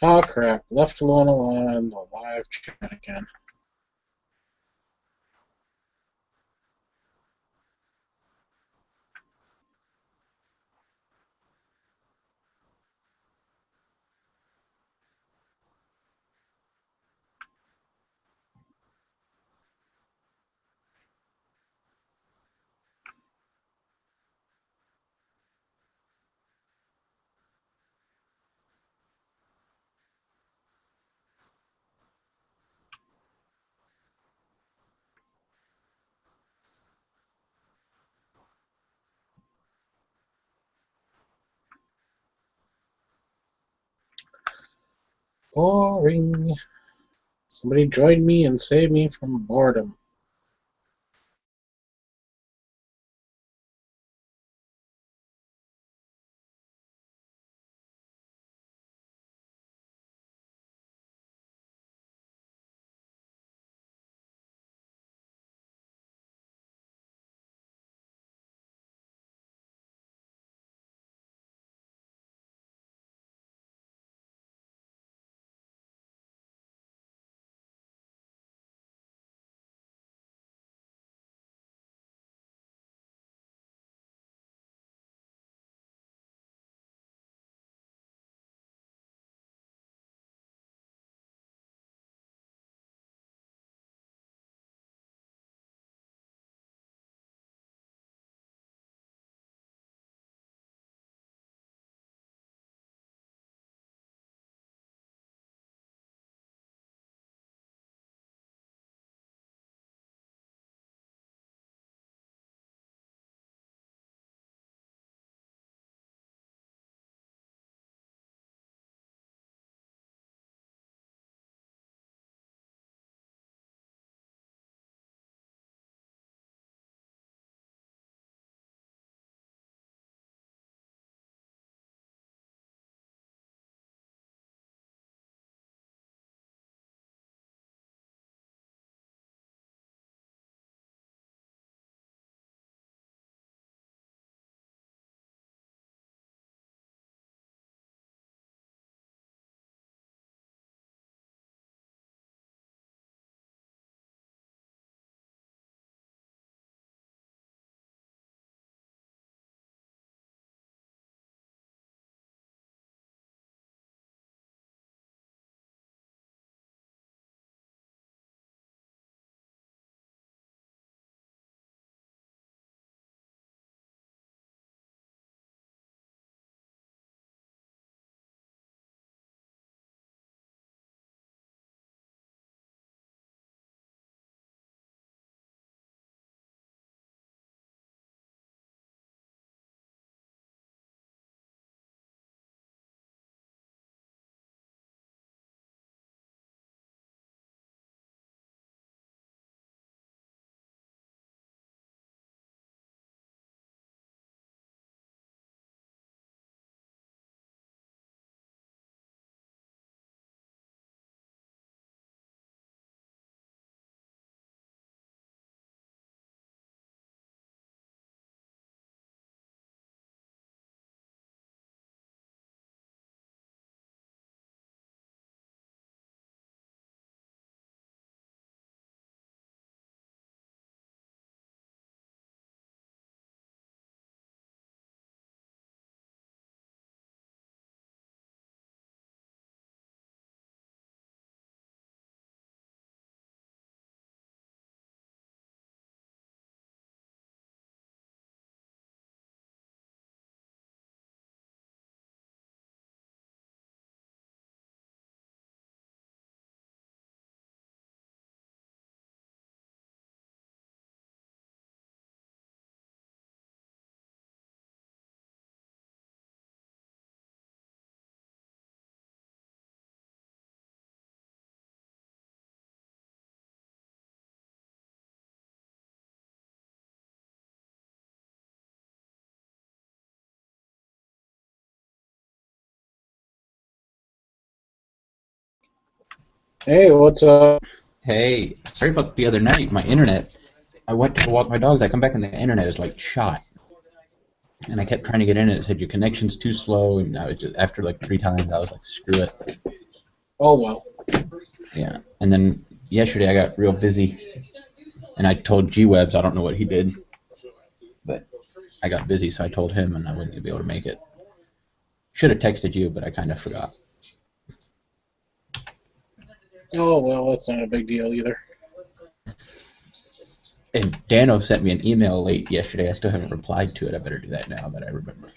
Oh crap, left alone on the live chat again. Boring. Somebody join me and save me from boredom. Hey, what's up? Hey, sorry about the other night. My internet. I went to walk my dogs. I come back and the internet is like shot. And I kept trying to get in. It said your connection's too slow. And I was just after like three times, I was like, screw it. Oh well. Yeah. And then yesterday I got real busy, and I told G-Webs, I don't know what he did, but I got busy, so I told him, and I wouldn't be able to make it. Should have texted you, but I kind of forgot. Oh well, that's not a big deal either. And Dano sent me an email late yesterday. I still haven't replied to it. I better do that now that I remember.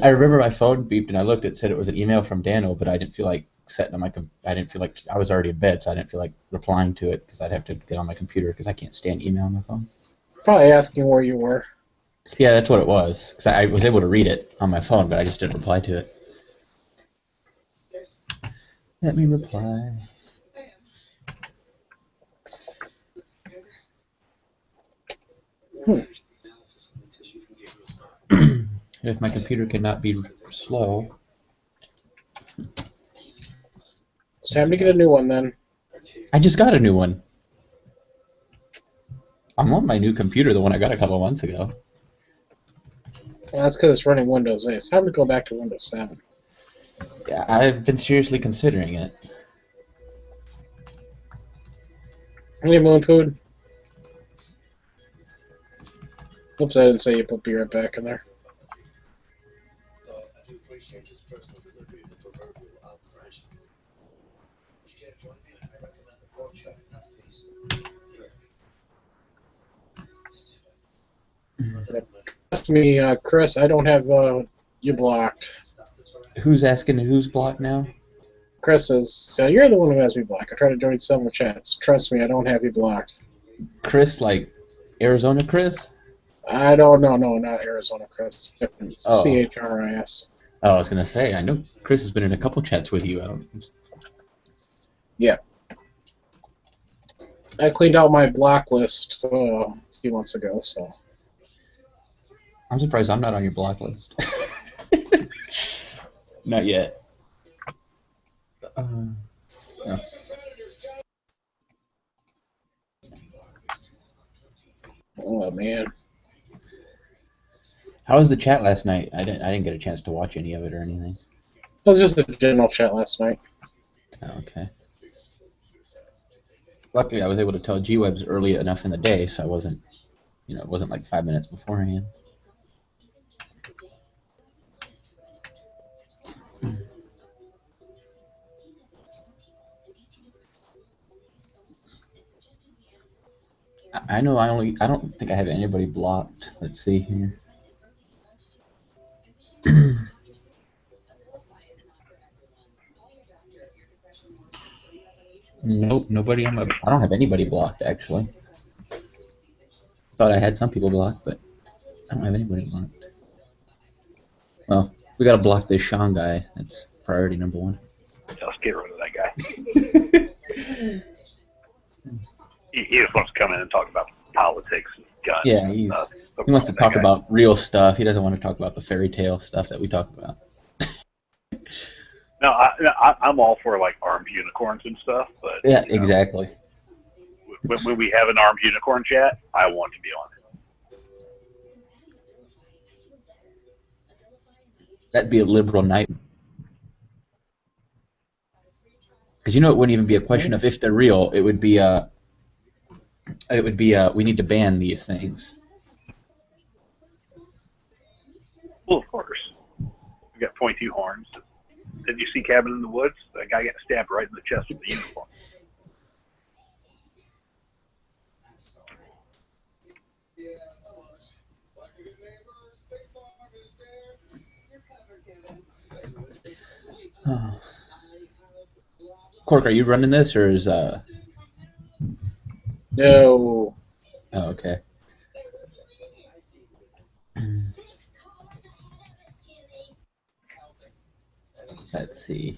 I remember my phone beeped, and I looked. It said it was an email from Dano, but I didn't feel like setting on my. I didn't feel like I was already in bed, so I didn't feel like replying to it because I'd have to get on my computer because I can't stand email on my phone. Probably asking where you were. Yeah, that's what it was. Because I was able to read it on my phone, but I just didn't reply to it. Let me reply. If my computer cannot be slow. It's time to get a new one then. I just got a new one. I'm on my new computer, the one I got a couple months ago. Well, that's because it's running Windows 8. It's time to go back to Windows 7. Yeah, I've been seriously considering it. Any moon food? Oops, I didn't say you put beer back in there. Trust me, Chris, I don't have you blocked. Who's asking who's blocked now? Chris says, so you're the one who has me blocked. I try to join several chats. Trust me, I don't have you blocked. Chris, like Arizona Chris? I don't know, no, not Arizona Chris. Oh. CHRIS. Oh, I was going to say, I know Chris has been in a couple chats with you. Yeah. I cleaned out my block list a few months ago, so. I'm surprised I'm not on your block list. Not yet. No. Oh, man. How was the chat last night? I didn't get a chance to watch any of it or anything. It was just a general chat last night. Oh, okay. Luckily, I was able to tell G-Webs early enough in the day, so I wasn't, it wasn't like 5 minutes beforehand. I know I don't think I have anybody blocked. Let's see here. Nope, nobody on my. I don't have anybody blocked actually. Thought I had some people blocked, but I don't have anybody blocked. Well, we gotta block this Sean guy. That's priority number one. Yeah, let's get rid of that guy. He just wants to come in and talk about politics and guns. Yeah, he wants to talk about real stuff. He doesn't want to talk about the fairy tale stuff that we talk about. No, I'm all for like armed unicorns and stuff, but yeah, exactly. When we have an armed unicorn chat, I want to be on it. That'd be a liberal night. Because it wouldn't even be a question of if they're real. It would be we need to ban these things. Well, of course. We got pointy horns. Did you see Cabin in the Woods? That guy got stabbed right in the chest with the uniform. Oh. Cork, are you running this or is No. Oh, okay. Let's see.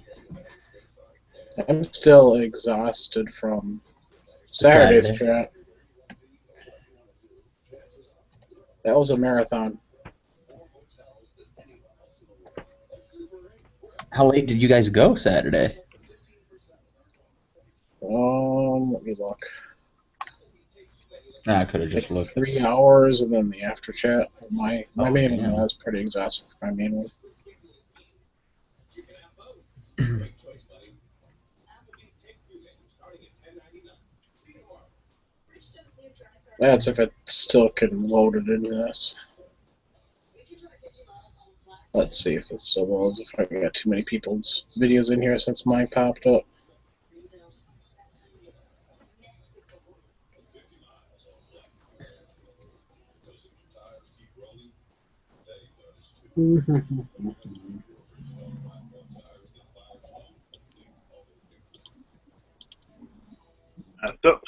I'm still exhausted from Saturday's chat. That was a marathon. How late did you guys go Saturday? Let me look. I could have just looked. 3 hours and then the after chat. My main one was pretty exhausted for my main one. That's if it still can load it in this. Let's see if it still loads. If I got too many people's videos in here since mine popped up.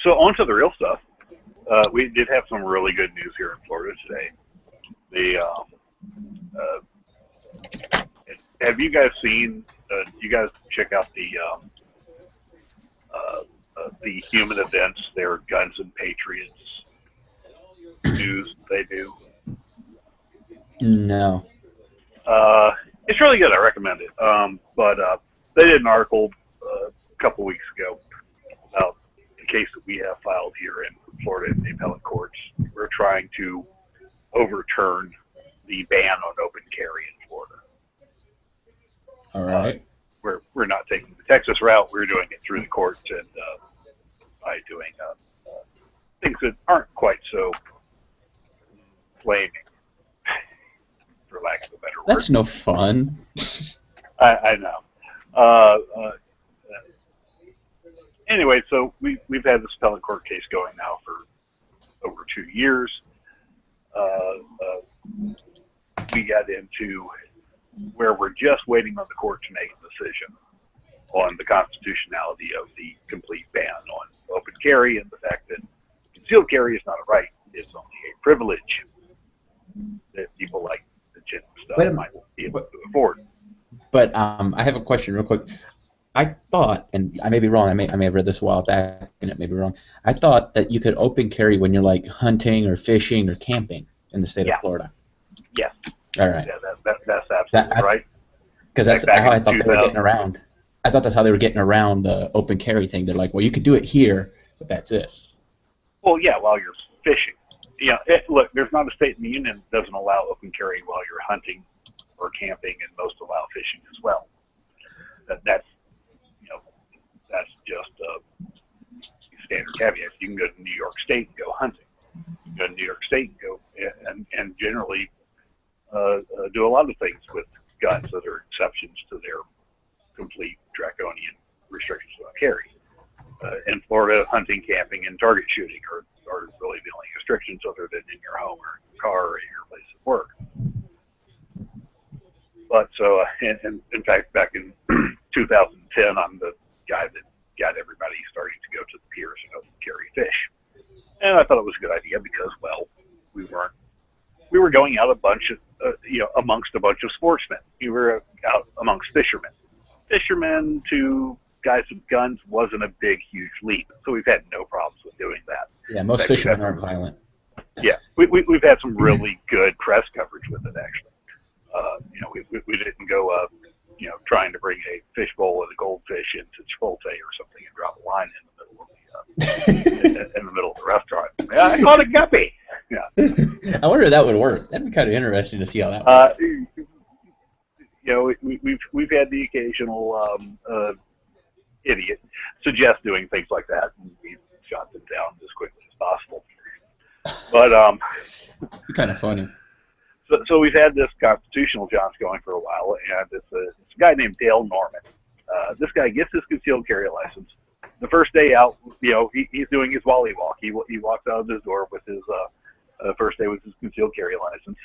So on to the real stuff. We did have some really good news here in Florida today. Have you guys seen? You guys check out the human events? Their Guns and Patriots news they do. No. It's really good. I recommend it. But they did an article a couple weeks ago about the case that we have filed here in Florida in the appellate courts. We're trying to overturn the ban on open carry in Florida. All right. We're not taking the Texas route. We're doing it through the courts and by doing things that aren't quite so flaming, for lack of a better word. That's no fun. I know. Anyway, so we've had this appellate court case going now for over 2 years. We got into where we're just waiting on the court to make a decision on the constitutionality of the complete ban on open carry and the fact that concealed carry is not a right, it's only a privilege that people like the gym stuff might be able to afford. But I have a question real quick. I thought, and I may be wrong, I may have read this a while back and it may be wrong, I thought that you could open carry when you're like hunting or fishing or camping in the state of Florida. Yes. All right. Yeah, that's absolutely right. Because that's how I thought they were getting around. I thought that's how they were getting around the open carry thing. They're like, well, you could do it here, but that's it. Well, yeah, while you're fishing. Look, there's not a state in the union that doesn't allow open carry while you're hunting or camping, and most allow fishing as well. That's just a standard caveat. You can go to New York State and go hunting. You can go to New York State and go and generally do a lot of things with guns that are exceptions to their complete draconian restrictions on carry. In Florida, hunting, camping, and target shooting are really the only restrictions other than in your home or your car or your place of work. But so, in fact, back in 2010, I'm the guy that got everybody starting to go to the piers and open carry fish. And I thought it was a good idea because, well, we were going out amongst a bunch of sportsmen. We were out amongst fishermen. Fishermen to guys with guns wasn't a big, huge leap. So we've had no problems with doing that. Yeah, most fishermen aren't violent. Yeah, we've had some really good press coverage with it, actually. We didn't go, trying to bring a fishbowl and a goldfish into Chipotle or something and drop a line in the middle of in the middle of the restaurant. I caught a guppy. Yeah. I wonder if that would work. That'd be kind of interesting to see how that works. We've had the occasional idiot suggest doing things like that, and we've shot them down as quickly as possible. But it'd be kind of funny. So we've had this constitutional jaunt going for a while, and it's a guy named Dale Norman. This guy gets his concealed carry license. The first day out, he's doing his Wally walk. He walks out of his door with his first day with his concealed carry license,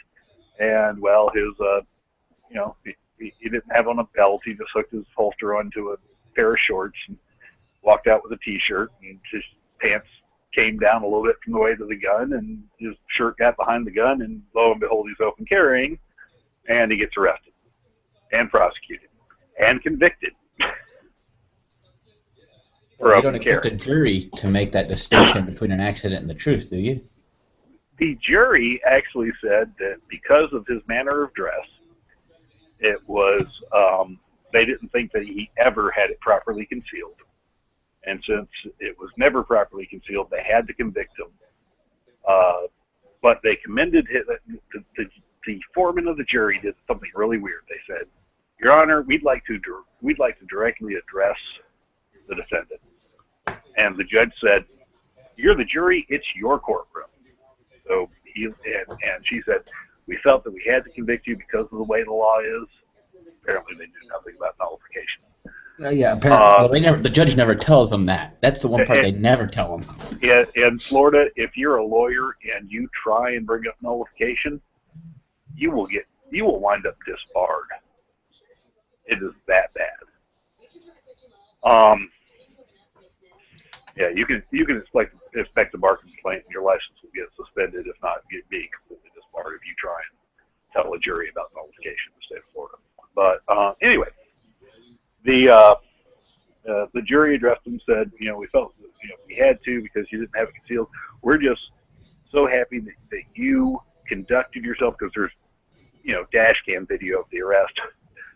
and well, his he didn't have on a belt. He just hooked his holster onto a pair of shorts and walked out with a T-shirt, and his pants came down a little bit from the weight of the gun, and his shirt got behind the gun, and lo and behold, he's open carrying, and he gets arrested and prosecuted and convicted. Well, you don't expect a jury to make that distinction between an accident and the truth, do you? The jury actually said that because of his manner of dress, it was they didn't think that he ever had it properly concealed. And since it was never properly concealed, they had to convict him. But they commended him. The foreman of the jury did something really weird. They said, "Your Honor, we'd like to directly address the defendant." And the judge said, "You're the jury. It's your courtroom. So and she said, we felt that we had to convict you because of the way the law is. Apparently, they knew nothing about nullification. Yeah, apparently. Well, the judge never tells them that. That's the one part they never tell them. In Florida, if you're a lawyer and you try and bring up nullification, you will wind up disbarred. It is that bad. Yeah, you can expect a bar complaint, and your license will get suspended, if not be completely disbarred, if you try and tell a jury about nullification in the state of Florida. But anyway, the jury addressed him, said, we felt we had to because you didn't have it concealed. We're just so happy that you conducted yourself, because there's dash cam video of the arrest.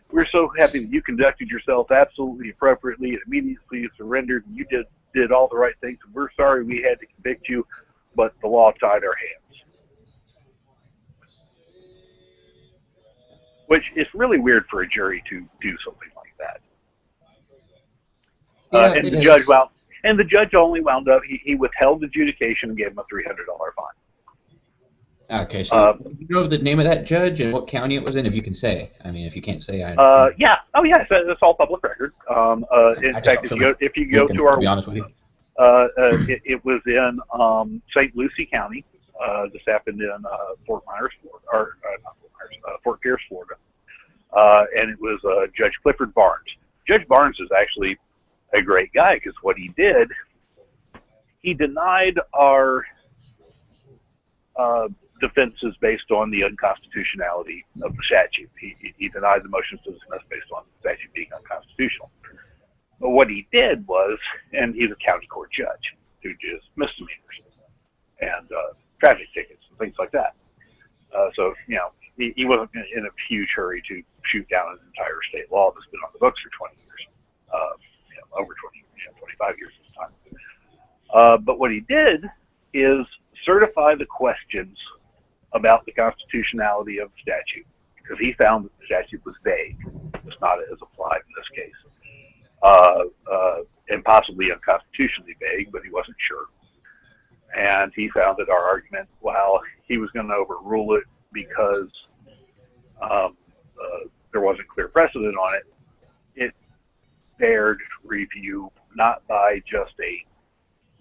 We're so happy that you conducted yourself absolutely appropriately and immediately surrendered, and you did all the right things. We're sorry we had to convict you, but the law tied our hands. Which is really weird for a jury to do something like that. Yeah, and the judge only wound up, he withheld adjudication and gave him a $300 fine. Okay, so you know the name of that judge and what county it was in, if you can say. I mean, if you can't say, I understand. Yeah. Oh, yeah. It's all public record. In fact, if you go to our, to be honest with you, it was in St. Lucie County. This happened in Fort Myers, Florida, or not Fort Myers, Fort Pierce, Florida, and it was Judge Clifford Barnes. Judge Barnes is actually a great guy, because what he did, he denied our defenses based on the unconstitutionality of the statute. He denied the motions to dismiss based on the statute being unconstitutional. But what he did was, and he's a county court judge who just misdemeanors and traffic tickets and things like that. So, he wasn't in a huge hurry to shoot down an entire state law that's been on the books for 20 years, over 25 years this time. But what he did is certify the questions about the constitutionality of the statute, because he found that the statute was vague. It's not as applied in this case. And possibly unconstitutionally vague, but he wasn't sure. And he found that our argument, while he was going to overrule it because there wasn't clear precedent on it, it bared review not by just a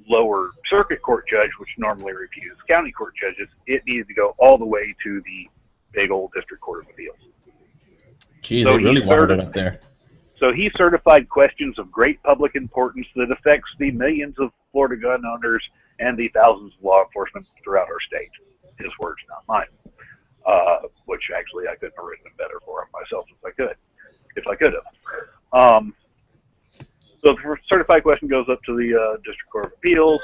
lower circuit court judge, which normally reviews county court judges. It needed to go all the way to the big old district court of appeals. Geez, so they really wanted it up there. So he certified questions of great public importance that affects the millions of Florida gun owners and the thousands of law enforcement throughout our state. His words, not mine. Which actually I couldn't have written them better for him myself if I could have. So the certified question goes up to the District Court of Appeals,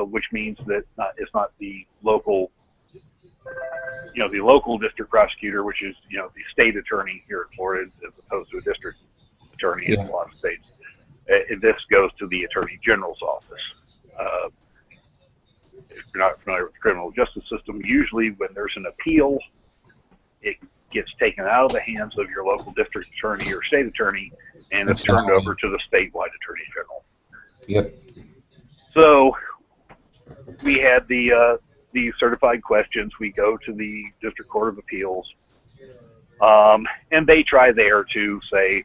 which means that it's not the local, the local district prosecutor, which is, the state attorney here in Florida, as opposed to a district attorney in a lot of states. This goes to the Attorney General's office. If you're not familiar with the criminal justice system, usually when there's an appeal, it gets taken out of the hands of your local district attorney or state attorney, and it's turned over to the statewide Attorney General. Yep. So we had the certified questions. We go to the District Court of Appeals, and they try there to say,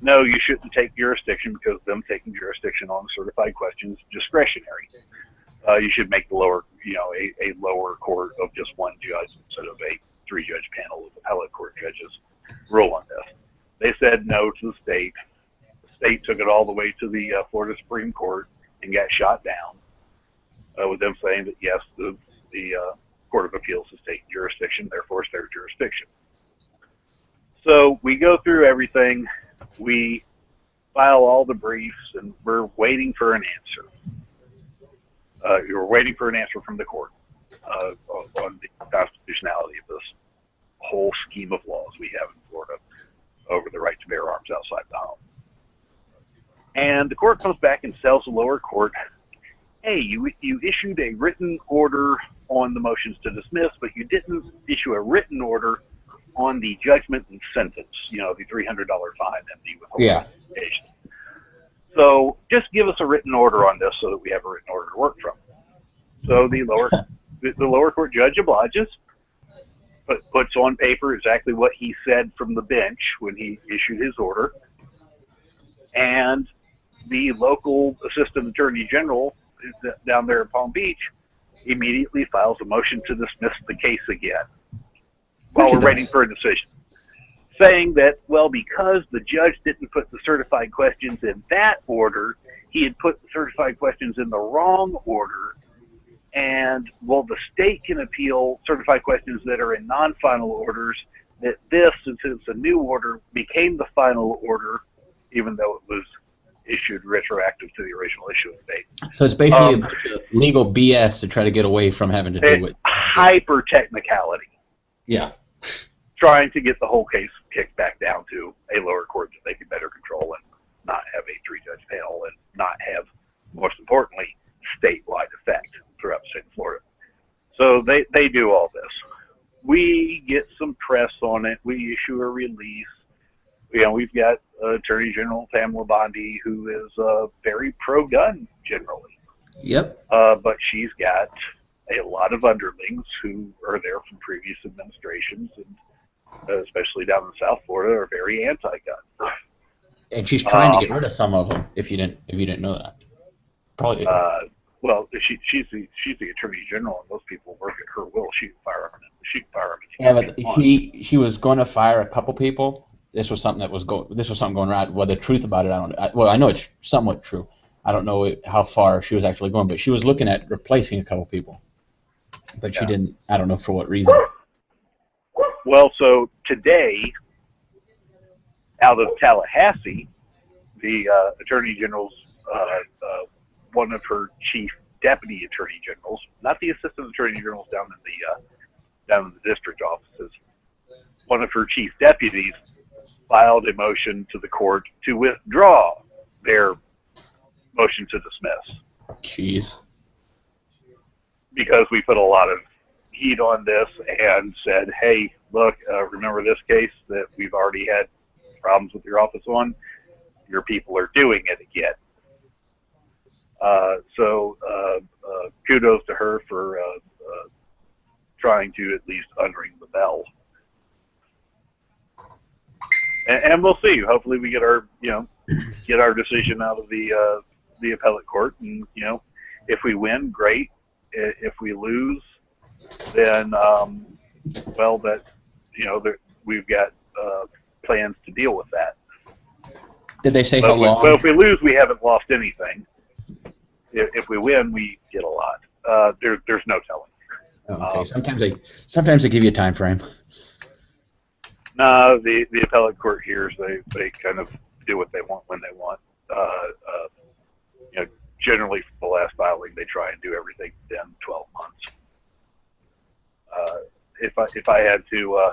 no, you shouldn't take jurisdiction, because them taking jurisdiction on the certified questions is discretionary. You should make the lower, a lower court of just one judge instead of a 3-judge panel of appellate court judges rule on this. They said no to the state. The state took it all the way to the Florida Supreme Court and got shot down, with them saying that yes, the Court of Appeals has taken jurisdiction, therefore it's their jurisdiction. So we go through everything. We file all the briefs, and we're waiting for an answer. You're waiting for an answer from the court on the constitutionality of this whole scheme of laws we have in Florida over the right to bear arms outside the home. And the court comes back and tells the lower court, hey, you issued a written order on the motions to dismiss, but you didn't issue a written order on the judgment and sentence, the $300 fine and the withholding application. So just give us a written order on this so that we have a written order to work from. So the the lower court judge obliges, puts on paper exactly what he said from the bench when he issued his order, and the local assistant attorney general down there in Palm Beach immediately files a motion to dismiss the case again while we're waiting for a decision, saying that, well, because the judge didn't put the certified questions in that order, he had put the certified questions in the wrong order, and, well, the state can appeal certified questions that are in non-final orders, that this, since it's a new order, became the final order, even though it was issued retroactive to the original issuing date. So it's basically a bunch of legal BS to try to get away from having to do with hyper-technicality. Yeah. Trying to get the whole case kicked back down to a lower court that they can better control and not have a three-judge panel and not have, most importantly, statewide effect throughout the state of Florida. So they do all this. We get some press on it. We issue a release. You know, we've got Attorney General Pamela Bondi, who is very pro-gun generally. Yep. But she's got a lot of underlings who are there from previous administrations, and especially down in South Florida, are very anti-gun. And she's trying to get rid of some of them. If you didn't know that, probably. Well, she's the Attorney General, and those people work at her will. She can fire them. Yeah, but she was going to fire a couple people. This was something going right. Well, the truth about it, I know it's somewhat true. I don't know how far she was actually going, but she was looking at replacing a couple people. But she didn't. I don't know for what reason. Well, so today, out of Tallahassee, the Attorney General's one of her chief deputy attorney generals, not the assistant attorney generals down in the district offices, one of her chief deputies filed a motion to the court to withdraw their motion to dismiss. Jeez. Because we put a lot of heat on this and said, hey, look, remember this case that we've already had problems with your office on? Your people are doing it again. So kudos to her for trying to at least unring the bell. And we'll see. Hopefully, we get our decision out of the appellate court, and if we win, great. If we lose, then we've got plans to deal with that. Did they say how long? Well, if we lose, we haven't lost anything. If we win, we get a lot. There's no telling. Oh, okay. Sometimes they give you a time frame. No, the appellate court hears they kind of do what they want when they want. Generally for the last filing, they try and do everything within 12 months. If I had to,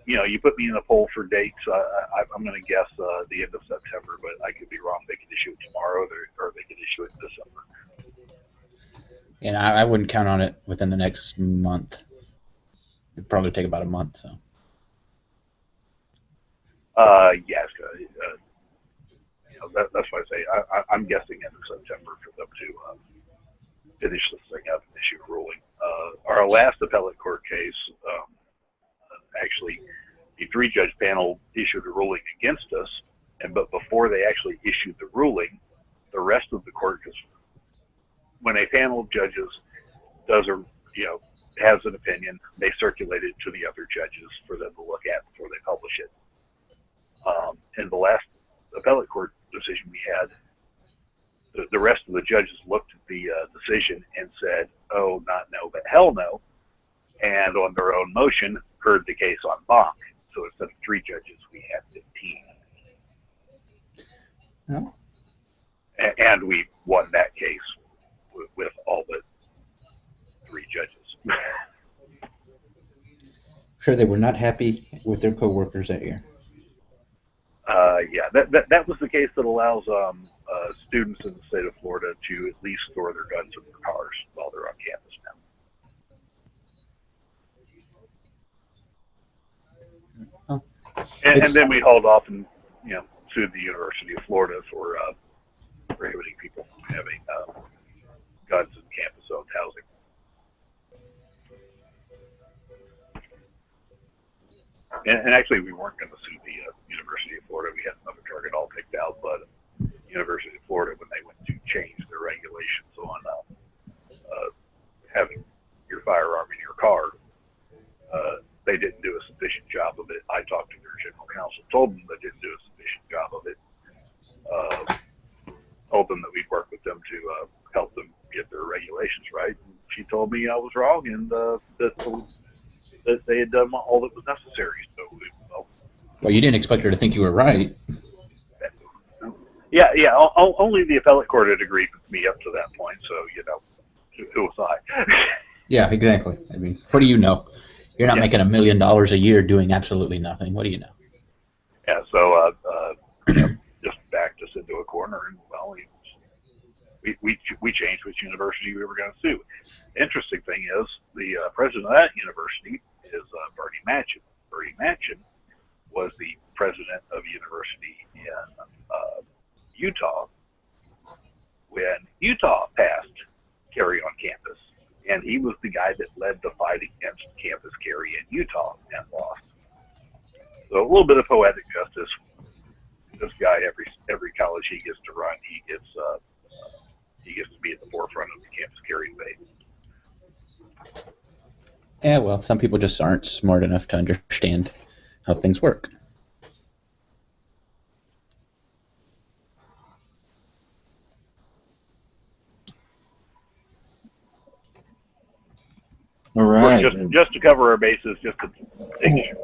you put me in a poll for dates, I'm going to guess the end of September, but I could be wrong. They could issue it tomorrow, or they could issue it in December. And I wouldn't count on it within the next month. It'd probably take about a month. So. Yes. That's why I say I'm guessing end of September for them to finish this thing up and issue a ruling. Our last appellate court case, actually, the three-judge panel issued a ruling against us, but before they actually issued the ruling, the rest of the court, because when a panel of judges has an opinion, they circulate it to the other judges for them to look at before they publish it. In the last appellate court decision we had, the rest of the judges looked at the decision and said, oh, not no, but hell no, and on their own motion heard the case en banc. So instead of 3 judges, we had 15. No. And we won that case with all but 3 judges. I'm sure they were not happy with their coworkers that year. That was the case that allows students in the state of Florida to at least store their guns in their cars while they're on campus now. Oh. And then we hauled off and sued the University of Florida for prohibiting people from having guns in campus-owned housing. and actually we weren't going to sue the University of Florida. We had another target all picked out, but University of Florida, when they went to change their regulations on having your firearm in your car, they didn't do a sufficient job of it. I talked to their general counsel, told them they didn't do a sufficient job of it, told them that we'd work with them to help them get their regulations right. And she told me I was wrong and that they had done all that was necessary. So, Well, you didn't expect her to think you were right. yeah. Only the appellate court had agreed with me up to that point. So, who was I? Yeah, exactly. I mean, what do you know? You're not making $1 million a year doing absolutely nothing. What do you know? Yeah, so just backed us into a corner, and well, we changed which university we were going to sue. Interesting thing is, the president of that university is Bernie Manchin. Bernie Manchin was the president of a university in Utah when Utah passed carry on campus. And he was the guy that led the fight against campus carry in Utah and lost. So a little bit of poetic justice. This guy, every college he gets to run, he gets to be at the forefront of the campus carry debate. Yeah, well, some people just aren't smart enough to understand how things work. All right. Just to cover our bases, just to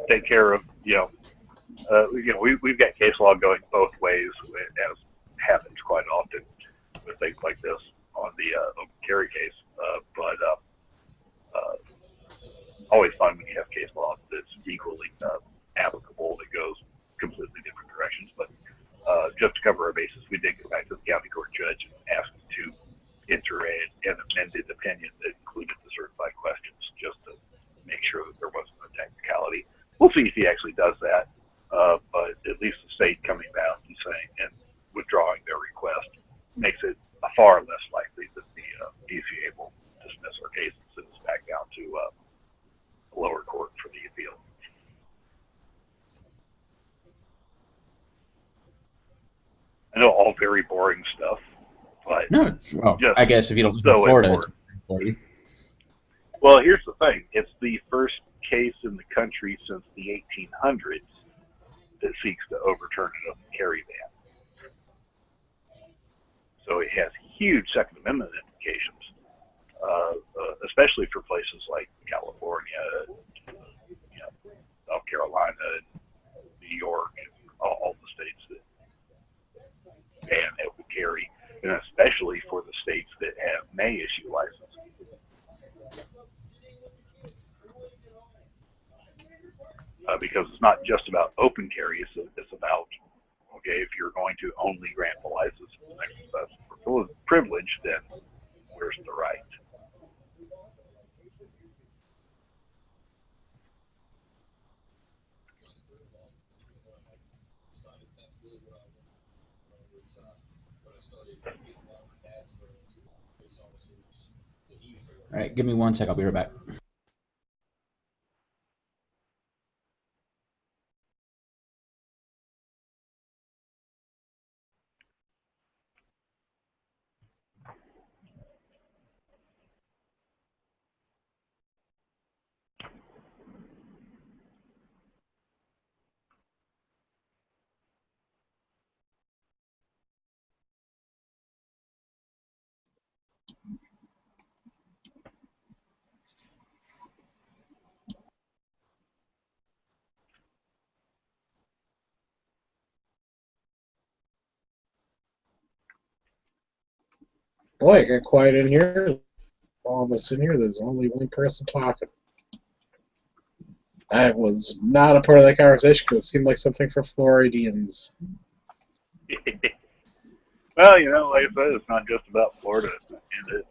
take care of we've got case law going both ways, as happens quite often with things like this on the open carry case. But always fun when you have case law that's equally applicable that goes completely different directions. But just to cover our bases, we did go back to the county court judge and ask him to enter an amended opinion that included the certified questions, just to make sure that there wasn't a technicality. We'll see if he actually does that. But at least the state coming back and saying and withdrawing their request makes it far less likely that the DCA will dismiss our case and send us back down to lower court for the appeal. I know all very boring stuff, but No, I guess if you don't live in Florida, it's important. Well, here's the thing. It's the first case in the country since the 1800s that seeks to overturn an open carry ban. So it has huge Second Amendment implications, especially for places like California, South Carolina, New York, and all the states that ban open carry, and especially for the states that may issue licenses. Because it's not just about open carry, it's about, okay, if you're going to only grant the license as an exercise for privilege, then where's the right? All right, give me 1 sec. I'll be right back. Boy, it got quiet in here. All of us in here, there's only one person talking. I was not a part of that conversation because it seemed like something for Floridians. Well, like I said, it's not just about Florida, and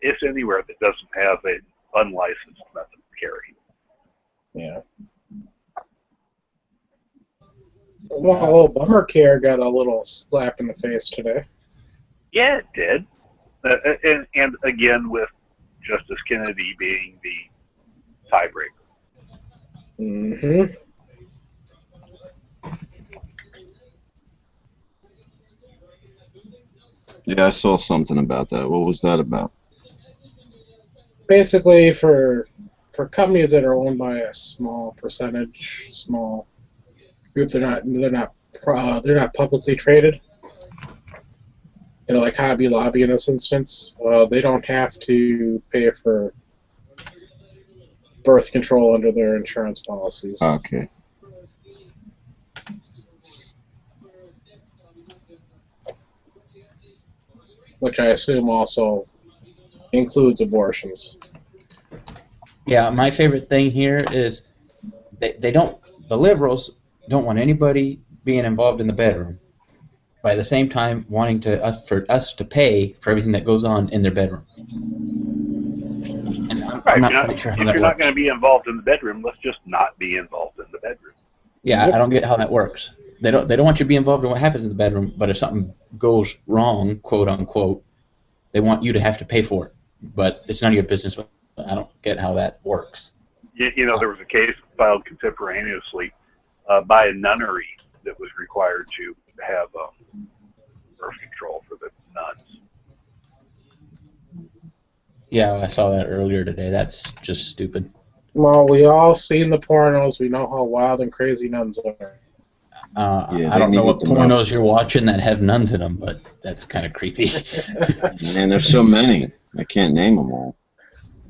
it's anywhere that doesn't have an unlicensed method of carry. Yeah. Well, Obamacare got a little slap in the face today. Yeah, it did. And again, with Justice Kennedy being the tiebreaker. Hmm. Yeah, I saw something about that. What was that about? Basically, for companies that are owned by a small percentage, small group, they're not publicly traded. You know, like Hobby Lobby in this instance, they don't have to pay for birth control under their insurance policies, Okay. which I assume also includes abortions. Yeah, my favorite thing here is they don't, the liberals don't want anybody being involved in the bedroom, by the same time wanting for us to pay for everything that goes on in their bedroom. And I'm not quite sure how if that you're not works. going to be involved in the bedroom, let's just not be involved in the bedroom. Yeah, I don't get how that works. They don't want you to be involved in what happens in the bedroom, but if something goes wrong, quote unquote, they want you to have to pay for it. But it's none of your business. I don't get how that works. You know, there was a case filed contemporaneously by a nunnery that was required to have birth control for the nuns. Yeah, I saw that earlier today. That's just stupid. Well, we all seen the pornos. We know how wild and crazy nuns are. Yeah, I don't know what the pornos most. you're watching that have nuns in them, but that's kind of creepy. Man, there's so many. I can't name them all.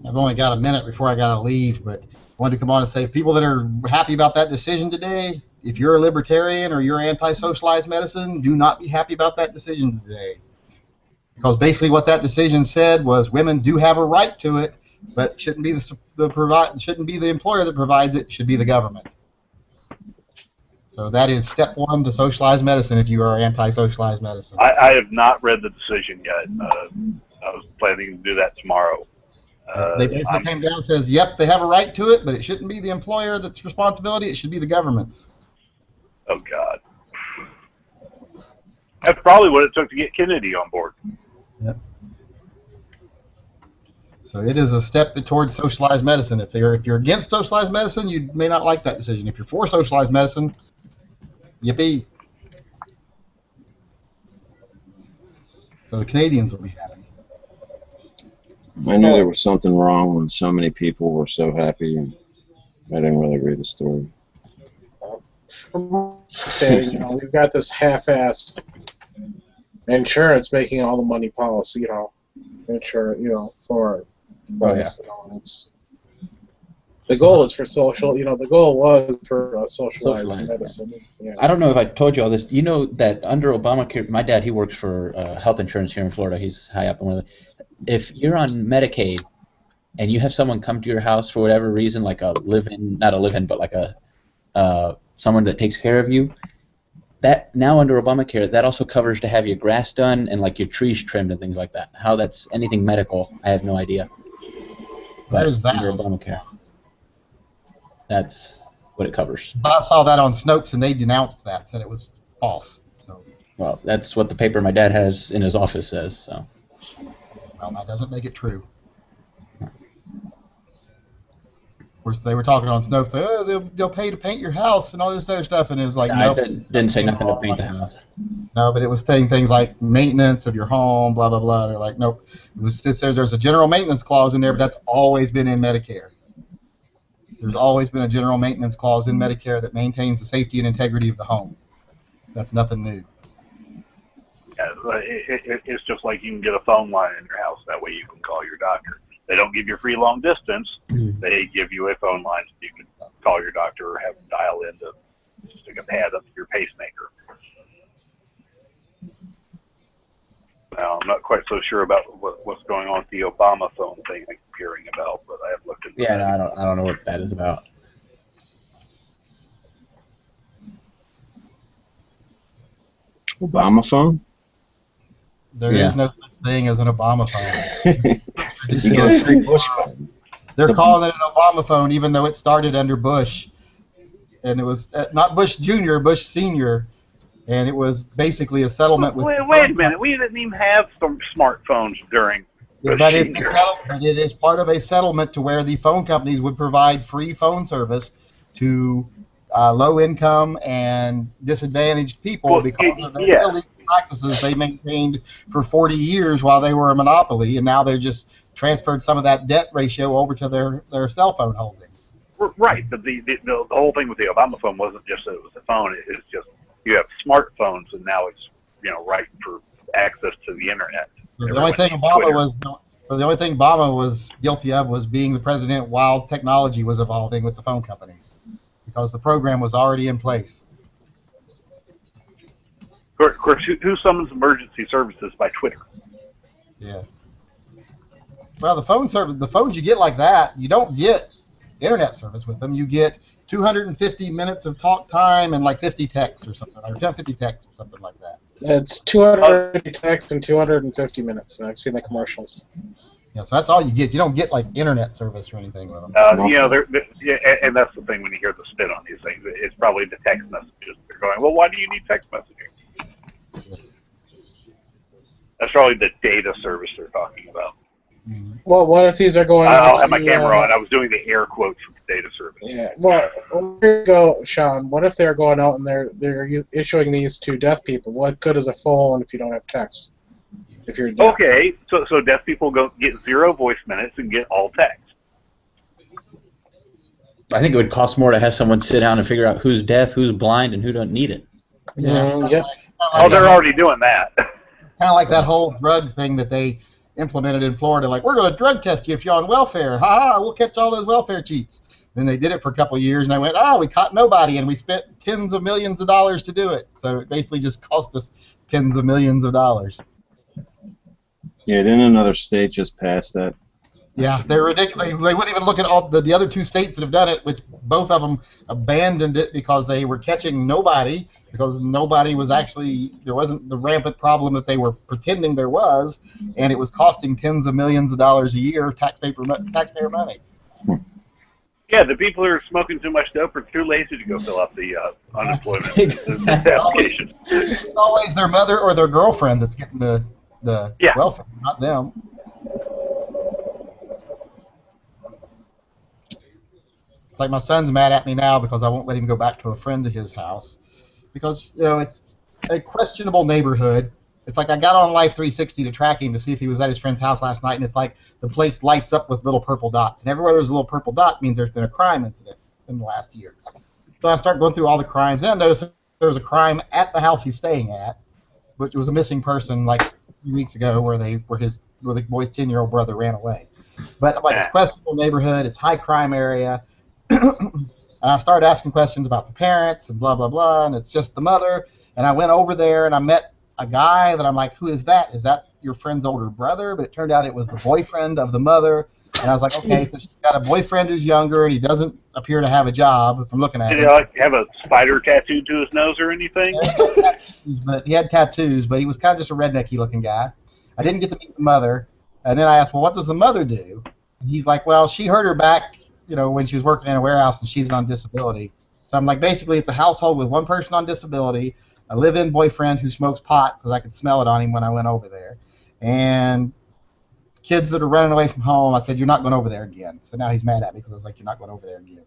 I've only got a minute before I got to leave, but I wanted to come on and say, people that are happy about that decision today, if you're a libertarian or you're anti-socialized medicine, do not be happy about that decision today. Because basically what that decision said was women do have a right to it, but it shouldn't be shouldn't be the employer that provides it, it should be the government. So that is step one to socialized medicine if you are anti-socialized medicine. I have not read the decision yet. I was planning to do that tomorrow. They basically came down and says, yep, they have a right to it, but it shouldn't be the employer that's responsibility, it should be the government's. Oh, God. That's probably what it took to get Kennedy on board. Yep. So it is a step towards socialized medicine. If you're against socialized medicine, you may not like that decision. If you're for socialized medicine, yippee. So the Canadians will be happy. I knew there was something wrong when so many people were so happy, and I didn't really read the story. You know, we've got this half-assed insurance making all the money policy, you know, for us. You know, it's the goal is for social. You know, the goal was for socialized medicine. Yeah. I don't know if I told you all this. You know that under Obamacare, my dad, he works for health insurance here in Florida. He's high up in one of the. If you're on Medicaid and you have someone come to your house for whatever reason, like a live-in, not a live-in, but like a someone that takes care of you, that now under Obamacare, that also covers to have your grass done and like your trees trimmed and things like that. How that's anything medical, I have no idea. But What is that? under Obamacare, that's what it covers. I saw that on Snopes, and they denounced that, said it was false. So, Well, that's what the paper my dad has in his office says. So. well, that doesn't make it true. Of course, they were talking on Snopes, like, oh, they'll pay to paint your house and all this other stuff, and it was like, I nope. didn't say nothing to paint the house. No, but it was saying things like maintenance of your home, blah, blah, blah. They're like, nope. It says there's a general maintenance clause in there, but that's always been in Medicare. There's always been a general maintenance clause in Medicare that maintains the safety and integrity of the home. That's nothing new. Yeah, it's just like you can get a phone line in your house. That way you can call your doctor. They don't give you free long distance. They give you a phone line so you can call your doctor or have them dial in to stick a pad up to your pacemaker. Now, I'm not quite so sure about what's going on with the Obama phone thing I'm hearing about, but I have looked into Yeah, that. no, I don't know what that is about. Obama phone? There is no such thing as an Obama phone. You get a free Bush phone. They're calling it an Obama phone, even though it started under Bush. And it was not Bush Jr., Bush Sr., and it was basically a settlement with... Wait a minute. We didn't even have some smartphones during Bush But Sr. it is part of a settlement to where the phone companies would provide free phone service to low income and disadvantaged people Well, because of the yeah. illegal practices they maintained for 40 years while they were a monopoly, and now they're just transferred some of that debt ratio over to their cell phone holdings. Right, but the whole thing with the Obama phone wasn't just that it was a phone. It's just you have smartphones, and now it's right for access to the internet. The only thing Obama was guilty of was being the president while technology was evolving with the phone companies, because the program was already in place. Of course, who summons emergency services by Twitter? Yeah. Well, the phones you get like that, you don't get internet service with them. You get 250 minutes of talk time and like 50 texts or something, or 50 texts or something like that. It's 250 texts and 250 minutes. I've seen the commercials. Yeah, so that's all you get. You don't get like internet service or anything with them. And that's the thing when you hear the spin on these things. It's probably the text messages. They're going, well, why do you need text messaging? That's probably the data service they're talking about. Well, what if these are going I'll out have my to, camera on. I was doing the air quotes for data service. Yeah. Well, here you go, Sean. What if they're going out and they're issuing these to deaf people? What good is a phone if you don't have text? If you're deaf? Okay, so deaf people get 0 voice minutes and get all text. I think it would cost more to have someone sit down and figure out who's deaf, who's blind, and who don't need it. Yep. Oh, they're already doing that. Kind of like that whole drug thing that they implemented in Florida, like, we're going to drug test you if you're on welfare. Ha-ha, we'll catch all those welfare cheats. Then they did it for a couple of years, and I went, we caught nobody, and we spent tens of millions of dollars to do it. So it basically just cost us tens of millions of dollars. Yeah, didn't another state just pass that? Yeah, they're ridiculous. They wouldn't even look at all the other 2 states that have done it, which both of them abandoned it because they were catching nobody, because nobody was actually, there wasn't the rampant problem that they were pretending there was, and it was costing tens of millions of dollars a year of taxpayer money. Yeah, the people who are smoking too much dope are too lazy to go fill out the unemployment Exactly. application. It's always their mother or their girlfriend that's getting the welfare, not them. It's like my son's mad at me now because I won't let him go back to a friend of his house because, it's a questionable neighborhood. It's like I got on Life 360 to track him to see if he was at his friend's house last night, and it's like the place lights up with little purple dots. And everywhere there's a little purple dot means there's been a crime incident in the last year. So I start going through all the crimes, and I noticed there was a crime at the house he's staying at, which was a missing person like 3 weeks ago where the boy's 10-year-old brother ran away. But like, it's a questionable neighborhood, it's high crime area. And I started asking questions about the parents and blah, blah, blah, and it's just the mother. And I went over there and I met a guy that I'm like, who is that? Is that your friend's older brother? But it turned out it was the boyfriend of the mother. And I was like, okay, so she's got a boyfriend who's younger and he doesn't appear to have a job from looking at him. Did he have a spider tattooed to his nose or anything? But he had tattoos, but he was kind of just a rednecky looking guy. I didn't get to meet the mother. And then I asked, well, what does the mother do? And he's like, well, she hurt her back, when she was working in a warehouse and she's on disability. So I'm like, basically, it's a household with one person on disability, a live-in boyfriend who smokes pot because I could smell it on him when I went over there, and kids that are running away from home. I said, you're not going over there again. So now he's mad at me because I was like, you're not going over there again.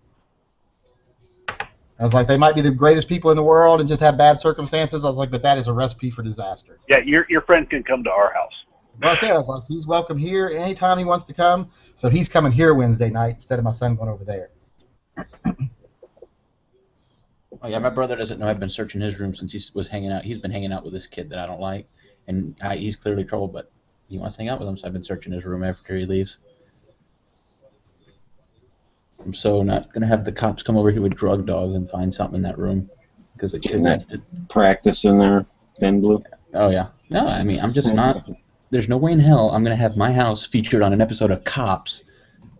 I was like, they might be the greatest people in the world and just have bad circumstances. I was like, but that is a recipe for disaster. Yeah, your friend can come to our house. Well, I was like, he's welcome here anytime he wants to come. So he's coming here Wednesday night instead of my son going over there. Oh yeah, my brother doesn't know I've been searching his room since he was hanging out. He's been hanging out with this kid that I don't like, and he's clearly trouble, but he wants to hang out with him, so I've been searching his room after he leaves. I'm so not going to have the cops come over here with drug dogs and find something in that room because the kid did practice in there, then Blue. Oh yeah. No, I mean, I'm just not. There's no way in hell I'm going to have my house featured on an episode of Cops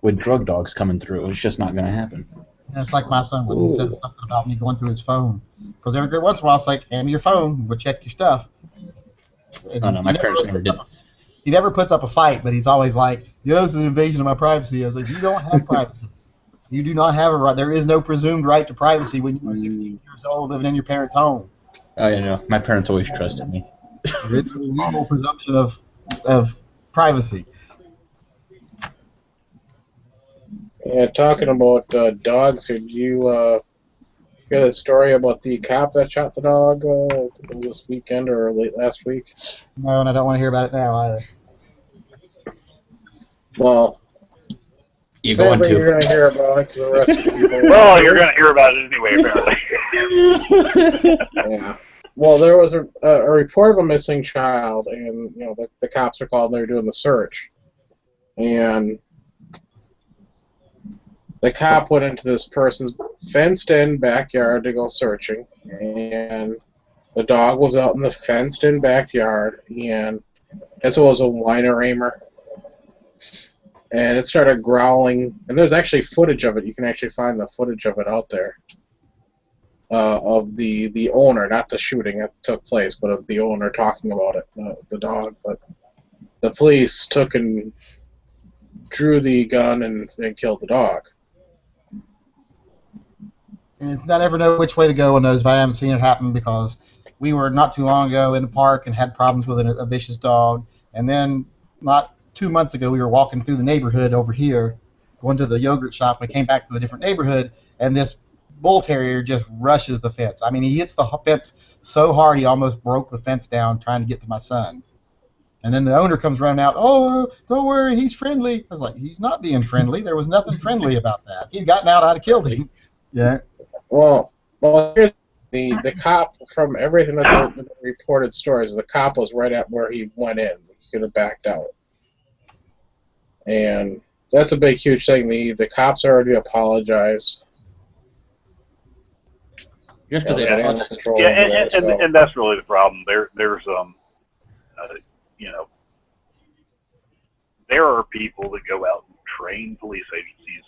with drug dogs coming through. It's just not going to happen. That's like my son when he says something about me going through his phone. Because every once in a while, it's like, hand me your phone, we'll check your stuff. Oh, no, my parents never did. He never puts up a fight, but he's always like, this is an invasion of my privacy. I was like, you don't have privacy. You do not have a right. There is no presumed right to privacy when you're 16 years old living in your parents' home. Oh, yeah, no. My parents always trusted me. It's a legal presumption of privacy. Yeah, talking about dogs, did you hear the story about the cop that shot the dog this weekend or late last week? No, and I don't want to hear about it now either. Well, You going sadly, you're to? going to hear about it because the rest of the people. Well, you're going to hear about it anyway, apparently. Yeah. Well, there was a report of a missing child, and the cops were called. And they were doing the search, and the cop went into this person's fenced-in backyard to go searching, and the dog was out in the fenced-in backyard, and this was a Weimaraner, and it started growling. And there's actually footage of it. You can actually find the footage of it out there. Of the owner, not the shooting that took place, but of the owner talking about it, the dog. But the police took and drew the gun and killed the dog. And it's not ever know which way to go on those. But I haven't seen it happen because we were not too long ago in the park and had problems with a vicious dog. And then not 2 months ago, we were walking through the neighborhood over here, going to the yogurt shop. We came back to a different neighborhood, and this bull terrier just rushes the fence. I mean, he hits the fence so hard he almost broke the fence down trying to get to my son. And then the owner comes running out, "Oh, don't worry, he's friendly." I was like, "He's not being friendly. There was nothing friendly about that. He'd gotten out, I'd have killed him." Yeah. Well, here's the cop. From everything that the reported stories, the cop was right at where he went in. He could have backed out, and that's a big, huge thing. The cops already apologized. Just because they had have animal control. Yeah, and that's really the problem. There's there are people that go out and train police agencies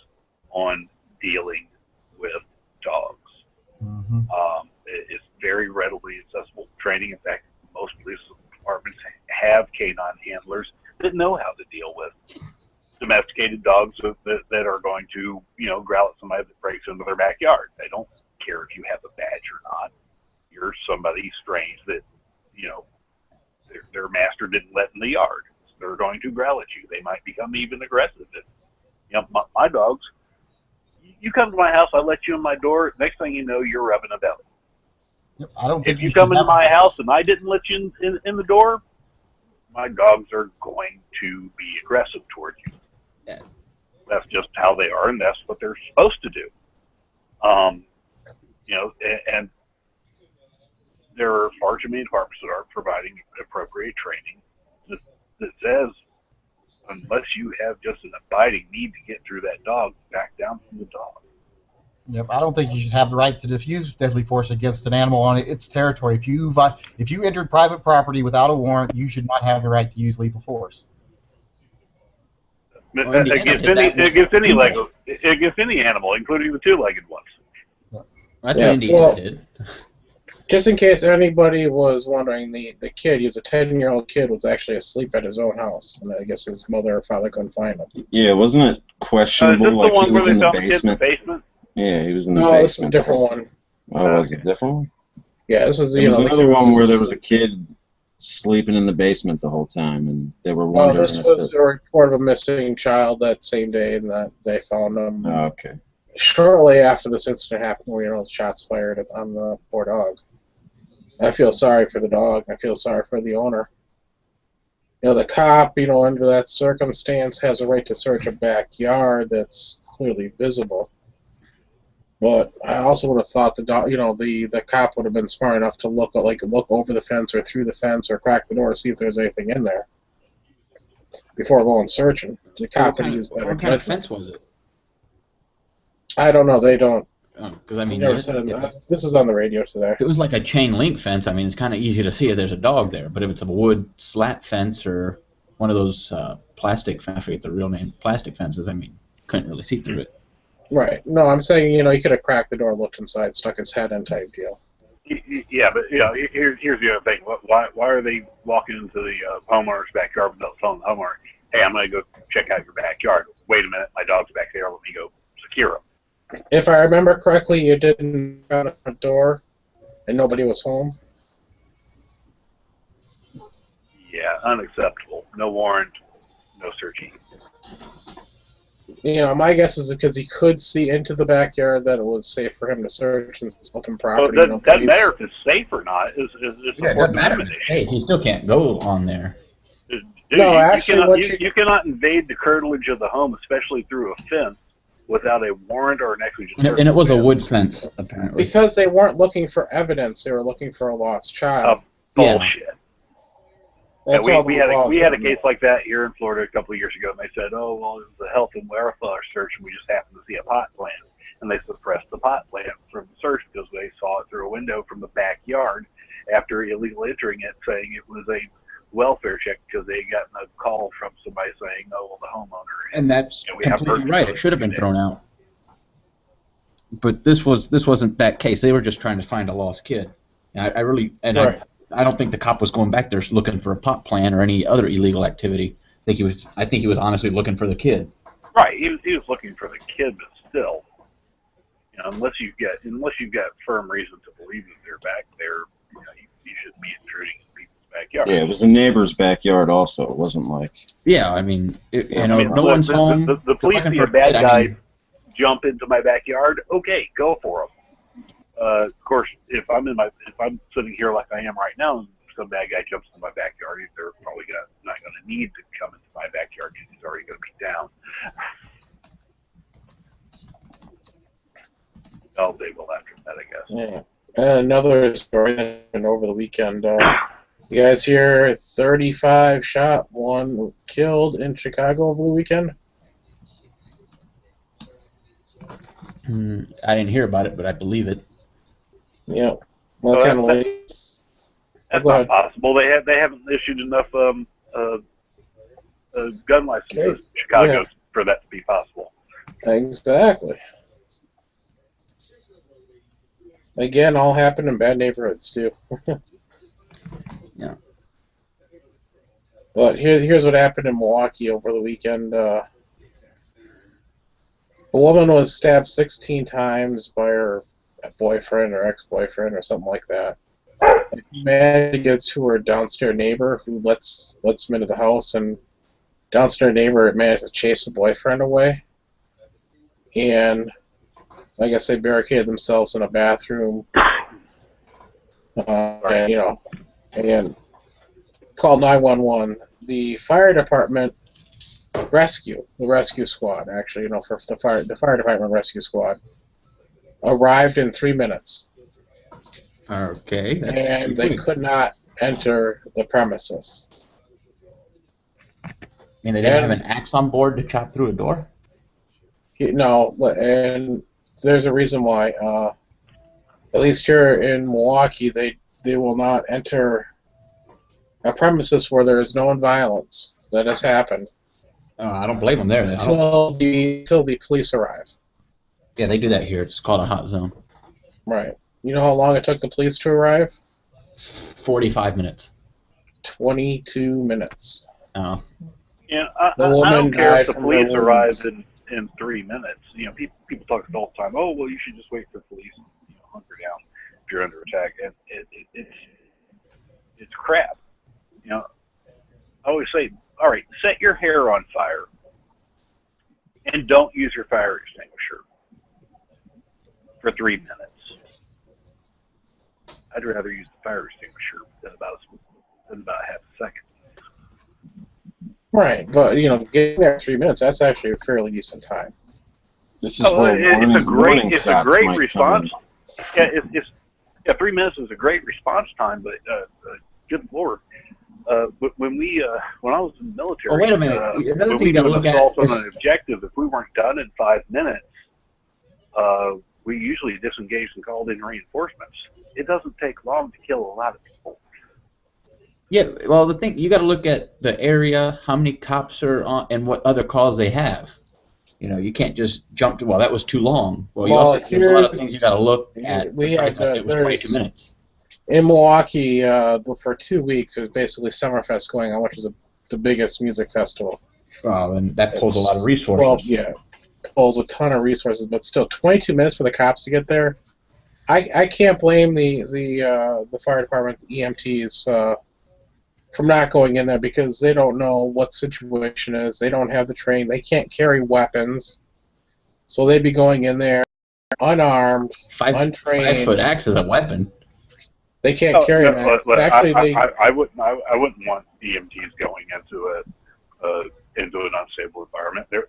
on dealing with dogs. Mm-hmm. It's very readily accessible training. In fact, most police departments have canine handlers that know how to deal with domesticated dogs that are going to, growl at somebody that breaks into their backyard. They don't care if you have a badge or not. You're somebody strange that, their master didn't let in the yard. They're going to growl at you. They might become even aggressive. My dogs, you come to my house, I let you in my door, next thing you know, you're rubbing a belly. Yep, I don't think If you come into my house and I didn't let you in the door, my dogs are going to be aggressive towards you. Yeah. That's just how they are, and that's what they're supposed to do. And there are far too many departments that aren't providing appropriate training that says, unless you have just an abiding need to get through that dog, back down from the dog. Yep, I don't think you should have the right to diffuse deadly force against an animal on its territory. If you entered private property without a warrant, you should not have the right to use lethal force. Well, Against any animal, including the two-legged ones. That's what Indiana did. Just in case anybody was wondering, the kid, he was a 10-year-old kid, was actually asleep at his own house. And I guess his mother or father couldn't find him. Yeah, wasn't it questionable? Is this Like the one he was where in they the found the kid in the basement? Yeah, he was in the No, basement. this is a different one. Oh, was it a different one? Yeah, this was There was another one where there was a kid sleeping in the basement the whole time, and they were Well, wondering this if was a report of a missing child that same day, and that they found him Oh, okay. shortly after this incident happened, where the shots fired on the poor dog. I feel sorry for the dog. I feel sorry for the owner. The cop, under that circumstance, has a right to search a backyard that's clearly visible. But I also would have thought the dog, the cop would have been smart enough to look over the fence or through the fence or crack the door to see if there's anything in there before going searching. The cop could use better What kind of judgment. fence was it? I don't know. They don't. Because I mean, Never said it. This is on the radio today. if it was like a chain link fence, I mean, it's kind of easy to see if there's a dog there. But if it's a wood slat fence or one of those plastic, I forget the real name, plastic fences, I mean, couldn't really see through it. Right. No, I'm saying, he could have cracked the door, looked inside, stuck his head in type deal. Yeah, but here's the other thing. Why are they walking into the homeowner's backyard without telling the homeowner, "Hey, I'm going to go check out your backyard. Wait a minute, my dog's back there. Let me go secure him." If I remember correctly, you didn't knock on the front door, and nobody was home. Yeah, unacceptable. No warrant, no searching. My guess is because he could see into the backyard that it was safe for him to search and open property. Well, it doesn't matter if it's safe or not. It's Yeah, it doesn't matter. Hey, he still can't go on there. Dude, No, actually, you cannot invade the curtilage of the home, especially through a fence, without a warrant or an exigent search. And it was a wood fence, apparently. Because they weren't looking for evidence, they were looking for a lost child. Bullshit. That's Yeah, all we had a case like that here in Florida a couple of years ago, and they said, "Oh, well, it was a health and welfare search, and we just happened to see a pot plant," and they suppressed the pot plant from the search because they saw it through a window from the backyard after illegal entering it, saying it was a welfare check because they had gotten a call from somebody saying, "Oh, well, the homeowner." And that's completely right. It should have been thrown out. But this wasn't that case. They were just trying to find a lost kid. And I don't think the cop was going back there looking for a pot plant or any other illegal activity. I think he was honestly looking for the kid. Right, he was looking for the kid, but still, unless you've got firm reason to believe that they're back there, you shouldn't be intruding in people's backyard. Yeah, it was a neighbor's backyard also. It wasn't like... Yeah, I mean, no one's home. The police see a bad guy jump into my backyard. Okay, go for him. Of course, if I'm sitting here like I am right now, and some bad guy jumps into my backyard, they're probably not going to need to come into my backyard because he's already going to be down. They will after that, I guess. Yeah. And another story that happened over the weekend. You guys hear 35 shot, 1 killed in Chicago over the weekend? I didn't hear about it, but I believe it. Yeah. What kind of ladies? That's not possible. They haven't issued enough gun licenses in Chicago for that to be possible. Exactly. Again, all happened in bad neighborhoods too. Yeah. But here's what happened in Milwaukee over the weekend. A woman was stabbed 16 times by her boyfriend or ex-boyfriend or something like that. She managed to get to her downstairs neighbor who lets him into the house, and downstairs neighbor managed to chase the boyfriend away. And I guess they barricaded themselves in a bathroom. And called 911. The fire department the rescue squad, actually, for the fire department rescue squad, arrived in 3 minutes. Okay. And they could not enter the premises. I mean, they didn't have an axe on board to chop through a door? No, and there's a reason why. At least here in Milwaukee, they will not enter a premises where there is known violence that has happened. I don't blame them there. Until the police arrive. Yeah, they do that here. It's called a hot zone. Right. You know how long it took the police to arrive? 45 minutes. 22 minutes. Oh. Yeah, I don't care if the police arrived in 3 minutes. People talk all the time. Oh, well, you should just wait for police. Hunker down if you're under attack, and it's crap. I always say, all right, set your hair on fire, and don't use your fire extinguisher for 3 minutes. I'd rather use the fire extinguisher than about half a second. Right, but getting there in 3 minutes, that's actually a fairly decent time. This is it's a great response. Yeah, 3 minutes is a great response time, but good Lord, when I was in the military, wait a minute. Another thing you got to look at is an objective. If we weren't done in 5 minutes, we usually disengaged and called in reinforcements. It doesn't take long to kill a lot of people. Yeah, well, the thing you got to look at the area, how many cops are on, and what other calls they have. You can't just jump to, well, that was too long. Well, there's a lot of things you got to look at. It was 22 minutes. In Milwaukee, for 2 weeks, there's basically Summerfest going on, which is the biggest music festival. Well, and that pulls a lot of resources. Well, yeah, pulls a ton of resources, but still, 22 minutes for the cops to get there. I can't blame the fire department EMTs from not going in there because they don't know what the situation is. They don't have the training. They can't carry weapons, so they'd be going in there unarmed, untrained. 5-foot axe is a weapon. They can't carry an axe. Actually, I wouldn't want EMTs going into an unstable environment. They're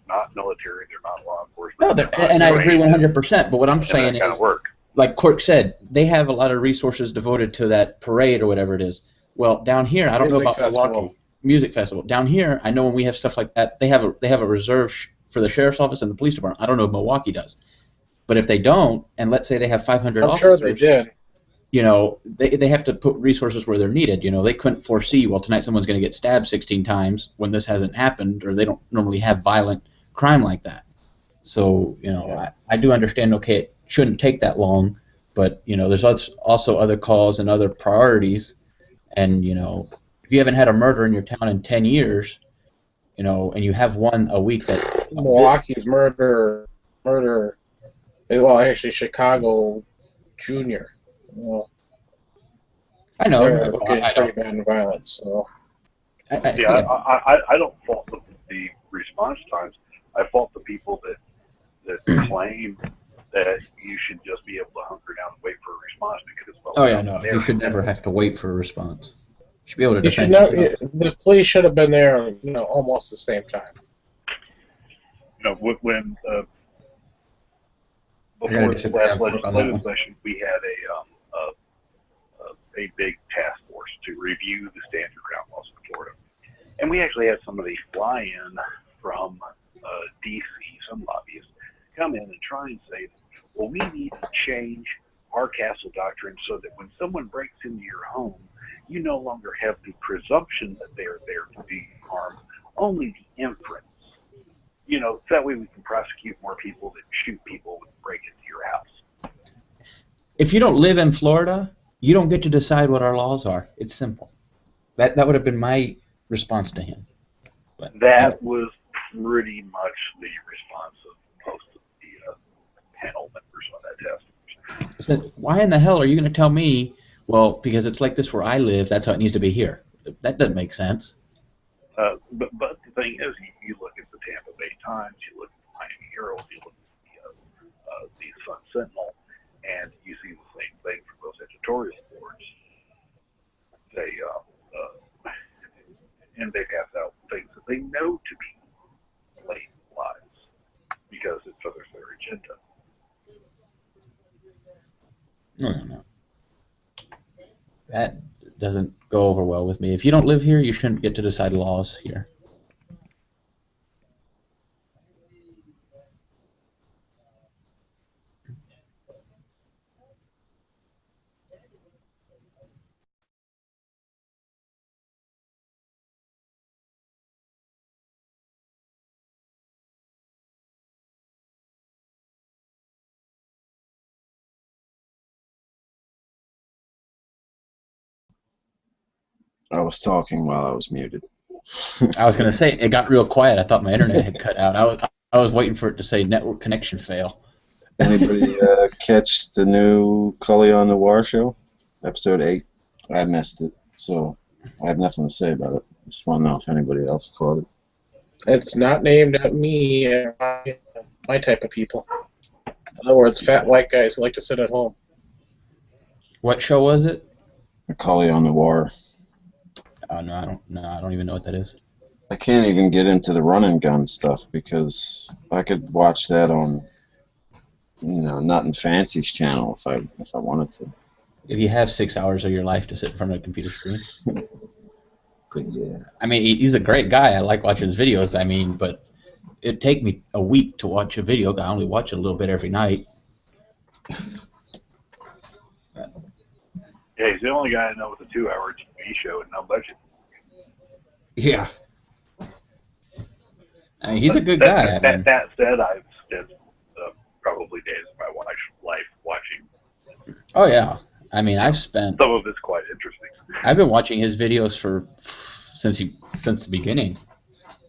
not military. They're not law enforcement. No, and I agree 100%. But what I'm saying is, like Cork said, they have a lot of resources devoted to that parade or whatever it is. Well, down here, I don't know about Milwaukee Music Festival. Down here, I know when we have stuff like that, they have a reserve for the sheriff's office and the police department. I don't know if Milwaukee does, but if they don't, and let's say they have 500 officers, sure they did. You know, they have to put resources where they're needed. You know, they couldn't foresee, well, tonight someone's going to get stabbed 16 times when this hasn't happened, or they don't normally have violent crime like that. So, you know, I do understand, okay, it shouldn't take that long, but, you know, there's also other calls and other priorities. And, you know, if you haven't had a murder in your town in 10 years, you know, and you have one a week that... Milwaukee's murder, well, actually, Chicago Junior. Well, I know. I pretty bad in violence, so... I don't fault the response times. I fault the people that claim that you should just be able to hunker down and wait for a response because. Well, you should never have to wait for a response. You should be able to defend yourself. The police should have been there, you know, almost the same time. You know, when before this last legislative session, we had a big task force to review the stand your ground laws in Florida, and we actually had somebody fly in from D.C., some lobbyists, come in and try and say, well, we need to change our castle doctrine so that when someone breaks into your home, you no longer have the presumption that they're there to do you harm, only the inference. You know, that way we can prosecute more people that shoot people and break into your house. If you don't live in Florida, you don't get to decide what our laws are. It's simple. That would have been my response to him. But that was pretty much the response of most of the panel members on that task force. I said, why in the hell are you going to tell me, well, because it's like this where I live, that's how it needs to be here? That doesn't make sense. But the thing is, you look at the Tampa Bay Times, you look at the Miami Herald, you look at the Sun Sentinel, and you see the same thing from those editorial boards. And they pass out things that they know to be blatant lies because it furthers their agenda. No. That doesn't go over well with me. If you don't live here, you shouldn't get to decide laws here. I was talking while I was muted. I was going to say, it got real quiet. I thought my internet had cut out. I was waiting for it to say network connection fail. Anybody catch the new Cully on the War show? Episode 8? I missed it, so I have nothing to say about it. Just want to know if anybody else caught it. It's not named at me, my type of people. In other words, fat white guys who like to sit at home. What show was it? Cully on the War. Oh, no, I don't even know what that is. I can't even get into the run and gun stuff because I could watch that on, Nothing Fancy's channel if I wanted to. If you have 6 hours of your life to sit in front of a computer screen. But yeah. I mean, he's a great guy. I like watching his videos. I mean, but it'd take me a week to watch a video. I only watch it a little bit every night. Yeah, he's the only guy I know with a 2-hour TV show and no budget. Yeah. I mean, he's a good guy. That said, I've spent probably days of my wife's life watching. Oh, yeah. I mean, I've spent... Some of it's quite interesting. I've been watching his videos since the beginning.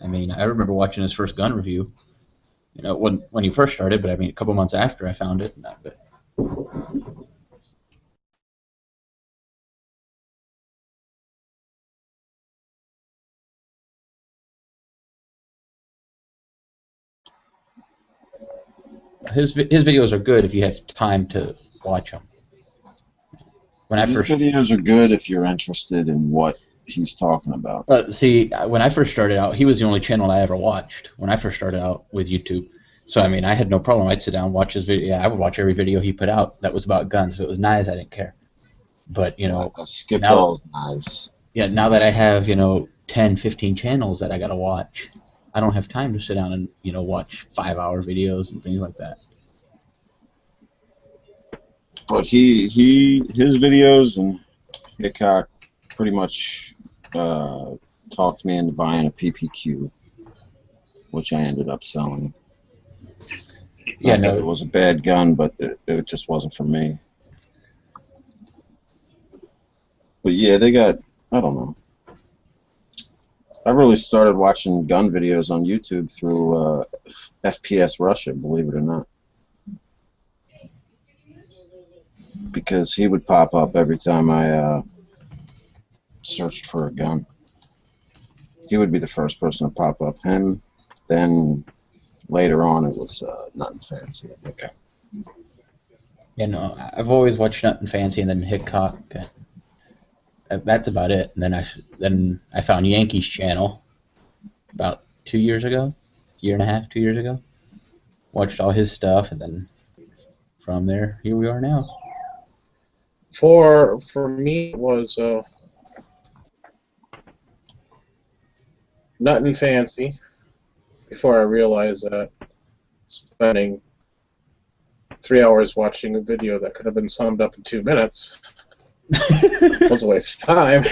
I mean, I remember watching his first gun review. When he first started, but I mean, a couple months after I found it. his videos are good if you have time to watch them. When I His first videos are good if you're interested in what he's talking about. see, when I first started out, he was the only channel I ever watched when I first started out with YouTube. So I mean, I had no problem. I'd sit down and watch his video. Yeah, I would watch every video he put out that was about guns. If it was knives, I didn't care. But you know, I skipped now- all his knives. yeah, now that I have 10, 15 channels that I gotta watch, I don't have time to sit down and watch 5-hour videos and things like that. But his videos and Hickok pretty much talked me into buying a PPQ, which I ended up selling. Yeah, Not that no. it was a bad gun, but it just wasn't for me. But yeah, they got, I don't know. I really started watching gun videos on YouTube through FPS Russia, believe it or not. Because he would pop up every time I searched for a gun. He would be the first person to pop up. Him, then later on it was Nothing Fancy. Okay. Yeah, no, I've always watched Nothing Fancy and then Hickok. That's about it. And then I found Yankees channel about 2 years ago, year and a half, 2 years ago. Watched all his stuff, and then from there, here we are now. For me, it was Nothing Fancy. Before I realized that spending 3 hours watching a video that could have been summed up in 2 minutes was a waste of time.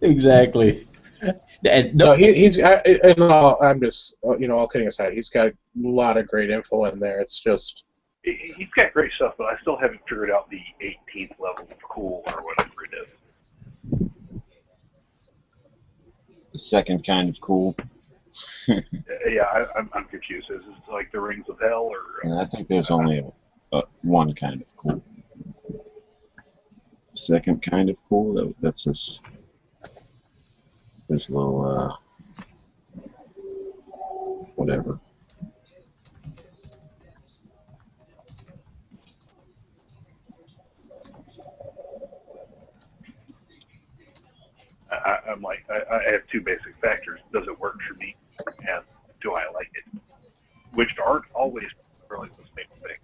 Exactly. And No, I'm just, all kidding aside, he's got a lot of great info in there. It's just, He's got great stuff, but I still haven't figured out the 18th level of cool or whatever it is. The second kind of cool. Yeah, I'm confused. Is it like the Rings of Hell or? And I think there's only one kind of cool. Second kind of cool. That's this little whatever. I'm like, I have two basic factors. Does it work for me? And do I like it? Which aren't always really the same thing.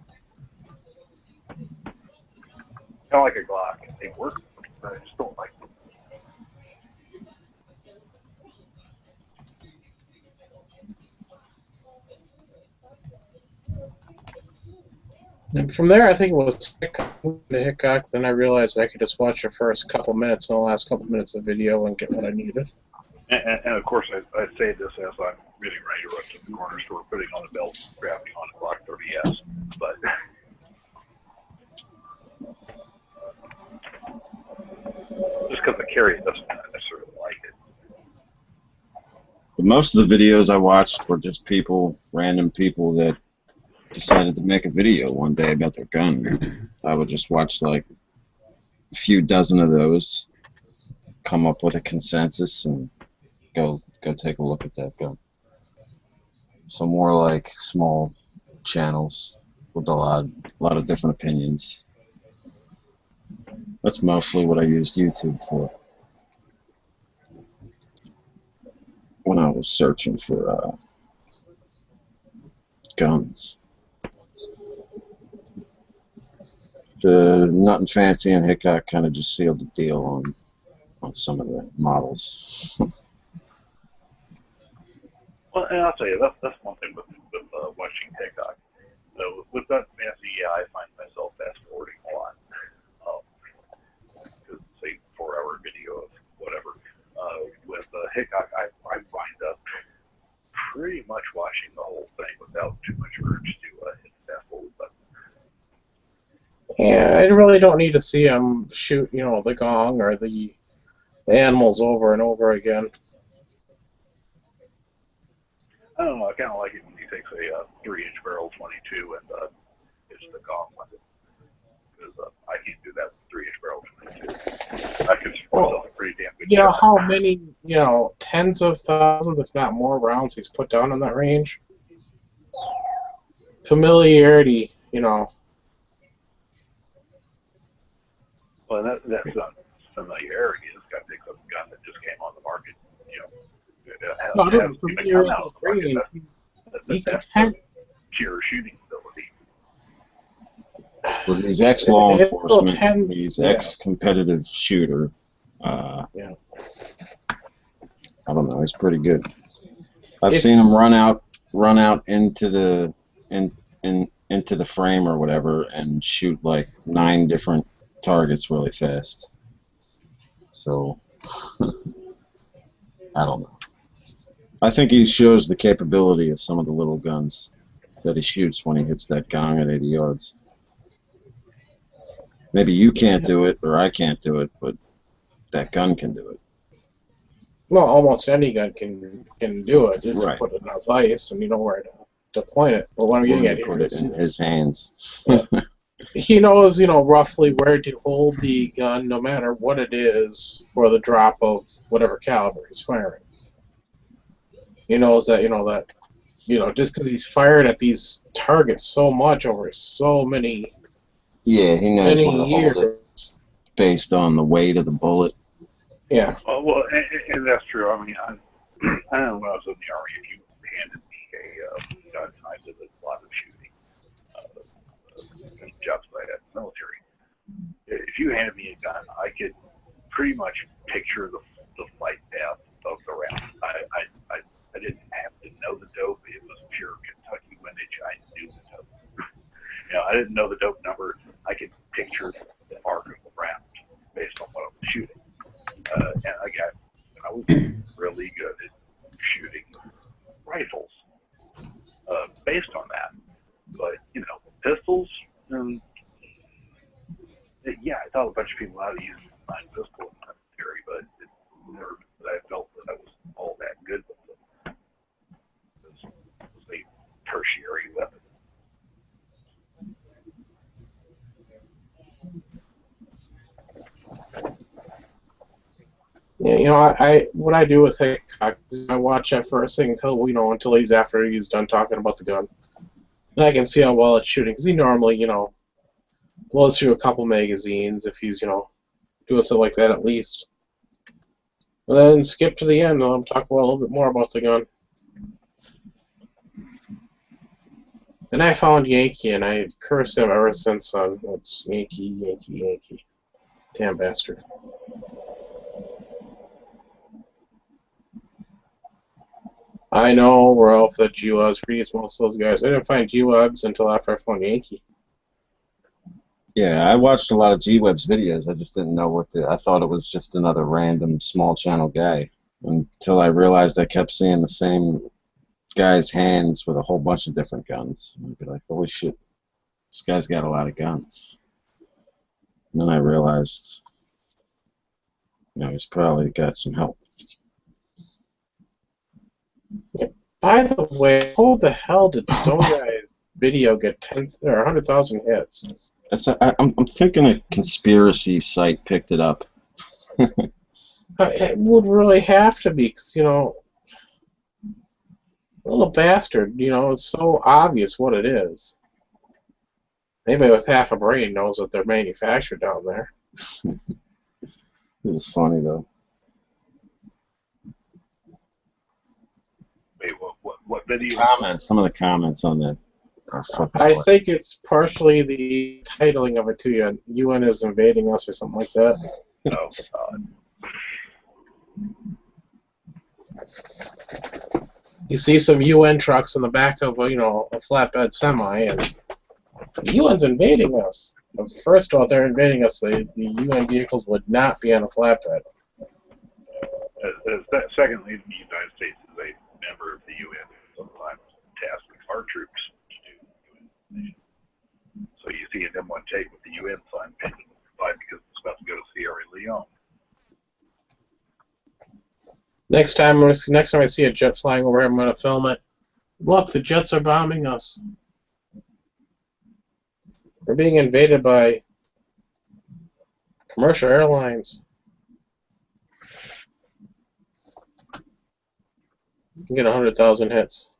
Kind of like a Glock. They work, but I just don't like them. and from there, I think it was Hickok. Then I realized I could just watch the first couple minutes and the last couple minutes of the video and get what I needed. And of course, I say this as I'm getting ready to run to the corner store, putting on a belt, grabbing on a Glock 30S. But just because I carry it doesn't mean I necessarily like it. But most of the videos I watched were just random people that decided to make a video one day about their gun. I would just watch like a few dozen of those, come up with a consensus, and go take a look at that gun. So more like small channels with a lot of different opinions. That's mostly what I used YouTube for when I was searching for guns. Nothing Fancy and Hickok kind of just sealed the deal on some of the models. Well, and I'll tell you, that's one thing with watching Hickok. So with that fancy, yeah, I find myself fast forwarding a lot. Because say 4-hour video of whatever. With Hickok, I wind up pretty much watching the whole thing without too much urge to hit the fast forward button. Yeah, I really don't need to see him shoot, the gong or the animals over and over again. I don't know. I kind of like it when he takes a 3-inch barrel 22 and hits the gong with it. Because I can't do that with 3-inch barrel 22. I consider myself a pretty damn good shot. How many, tens of thousands, if not more, rounds he's put down in that range? familiarity, you know. Well, that's not familiarity. This guy picks up a gun that just came on the market. You know, it No, I hasn't don't even familiar come out with of the market. bringing. He can That's tech. pure shooting ability. Well, he's ex-law It'll enforcement. tend- He's yeah. ex-competitive shooter. Yeah. I don't know. He's pretty good. I've If- seen him run out into the into the frame or whatever and shoot like 9 different targets really fast. So I don't know. I think he shows the capability of some of the little guns that he shoots when he hits that gong at 80 yards. Maybe you can't do it or I can't do it, but that gun can do it. Well, almost any gun can do it. Just Right. put it in a vise and you know where to point it. But what I'm getting at here Put it is in his hands. he knows, you know, roughly where to hold the gun, no matter what it is, for the drop of whatever caliber he's firing. He knows that, just because he's fired at these targets so much over so many Yeah, he knows where to hold years. it based on the weight of the bullet. Yeah. Well, and that's true. I mean, I know when I was in the Army, if you handed me a gun, I did a lot of shooting. Jobs I had in the military. If you handed me a gun, I could pretty much picture the flight path of the round. I didn't have to know the dope. It was pure Kentucky windage. I knew the dope. I didn't know the dope number. I could picture the arc of the round based on what I was shooting. And I was really good at shooting rifles based on that. But, pistols, yeah, I taught a bunch of people how to use my pistol in the military, but it never that I felt that I was all that good with them. It was a tertiary weapon. Yeah, what I do with Hickok is I watch that first thing until he's after he's done talking about the gun. And I can see how well it's shooting, because he normally, blows through a couple magazines if he's, doing something like that at least. And then skip to the end, and I'm talking a little bit more about the gun. And I found Yankee, and I cursed him ever since on it's Yankee, Yankee, Yankee. Damn bastard. I know, Ralph, that G-Webs frees most of those guys. I didn't find G-Webs until after I found Yankee. Yeah, I watched a lot of G-Web's videos. I just didn't know I thought it was just another random small channel guy until I realized I kept seeing the same guy's hands with a whole bunch of different guns. And I'd be like, holy shit, this guy's got a lot of guns. And then I realized, he's probably got some help. By the way, how the hell did Stone Guy's video get 10 or 100,000 hits? I'm thinking a conspiracy site picked it up. It would really have to be, because, little bastard, it's so obvious what it is. Anybody with half a brain knows what they're manufactured down there. It's funny, though. Wait, what video? Some of the comments on that are fucking I hilarious. think it's partially the titling of it too. UN is invading us or something like that. Oh, You see some UN trucks in the back of a flatbed semi, and the UN's invading us. First of all, they're invading us. The UN vehicles would not be on a flatbed. Secondly, the United States is a member of the UN. Sometimes tasked with our troops to do UN mission. So you see an M1 tape with the UN sign painted on the side because it's about to go to Sierra Leone. Next time I see a jet flying over, I'm going to film it. Look, the jets are bombing us. We're being invaded by commercial airlines. You get 100,000 hits.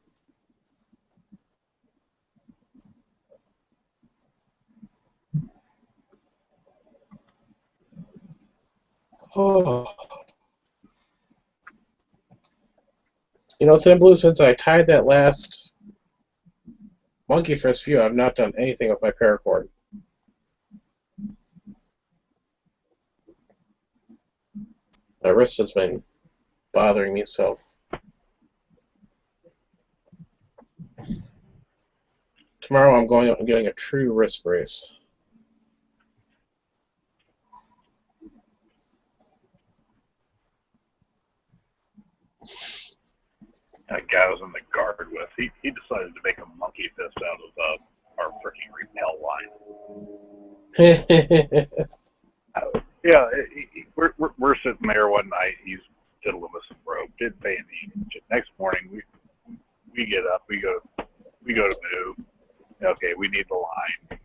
Oh. You know, Thin Blue, since I tied that last Monkey Fist view, I've not done anything with my paracord. My wrist has been bothering me so. Tomorrow I'm going out and getting a true wrist brace. That guy I was in the guard with, he decided to make a monkey fist out of our freaking repel line. Yeah, we're sitting there one night. He's fiddling with some rope, didn't pay any attention. Next morning, we get up, we go to move. Okay, we need the line,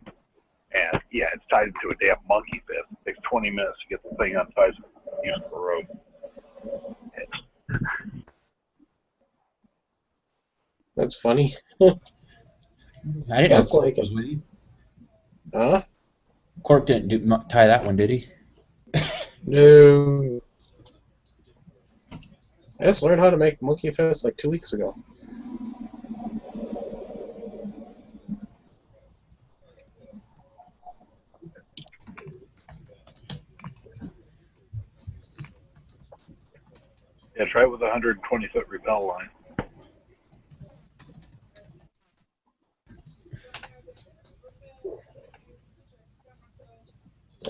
and yeah, it's tied into a damn monkey fist. It takes 20 minutes to get the thing untied using the rope. That's funny. I didn't know That's Cork like was with you. Huh? Cork didn't tie that one, did he? No. I just learned how to make monkey fist like 2 weeks ago. Yeah, try it with a 120-foot repel line.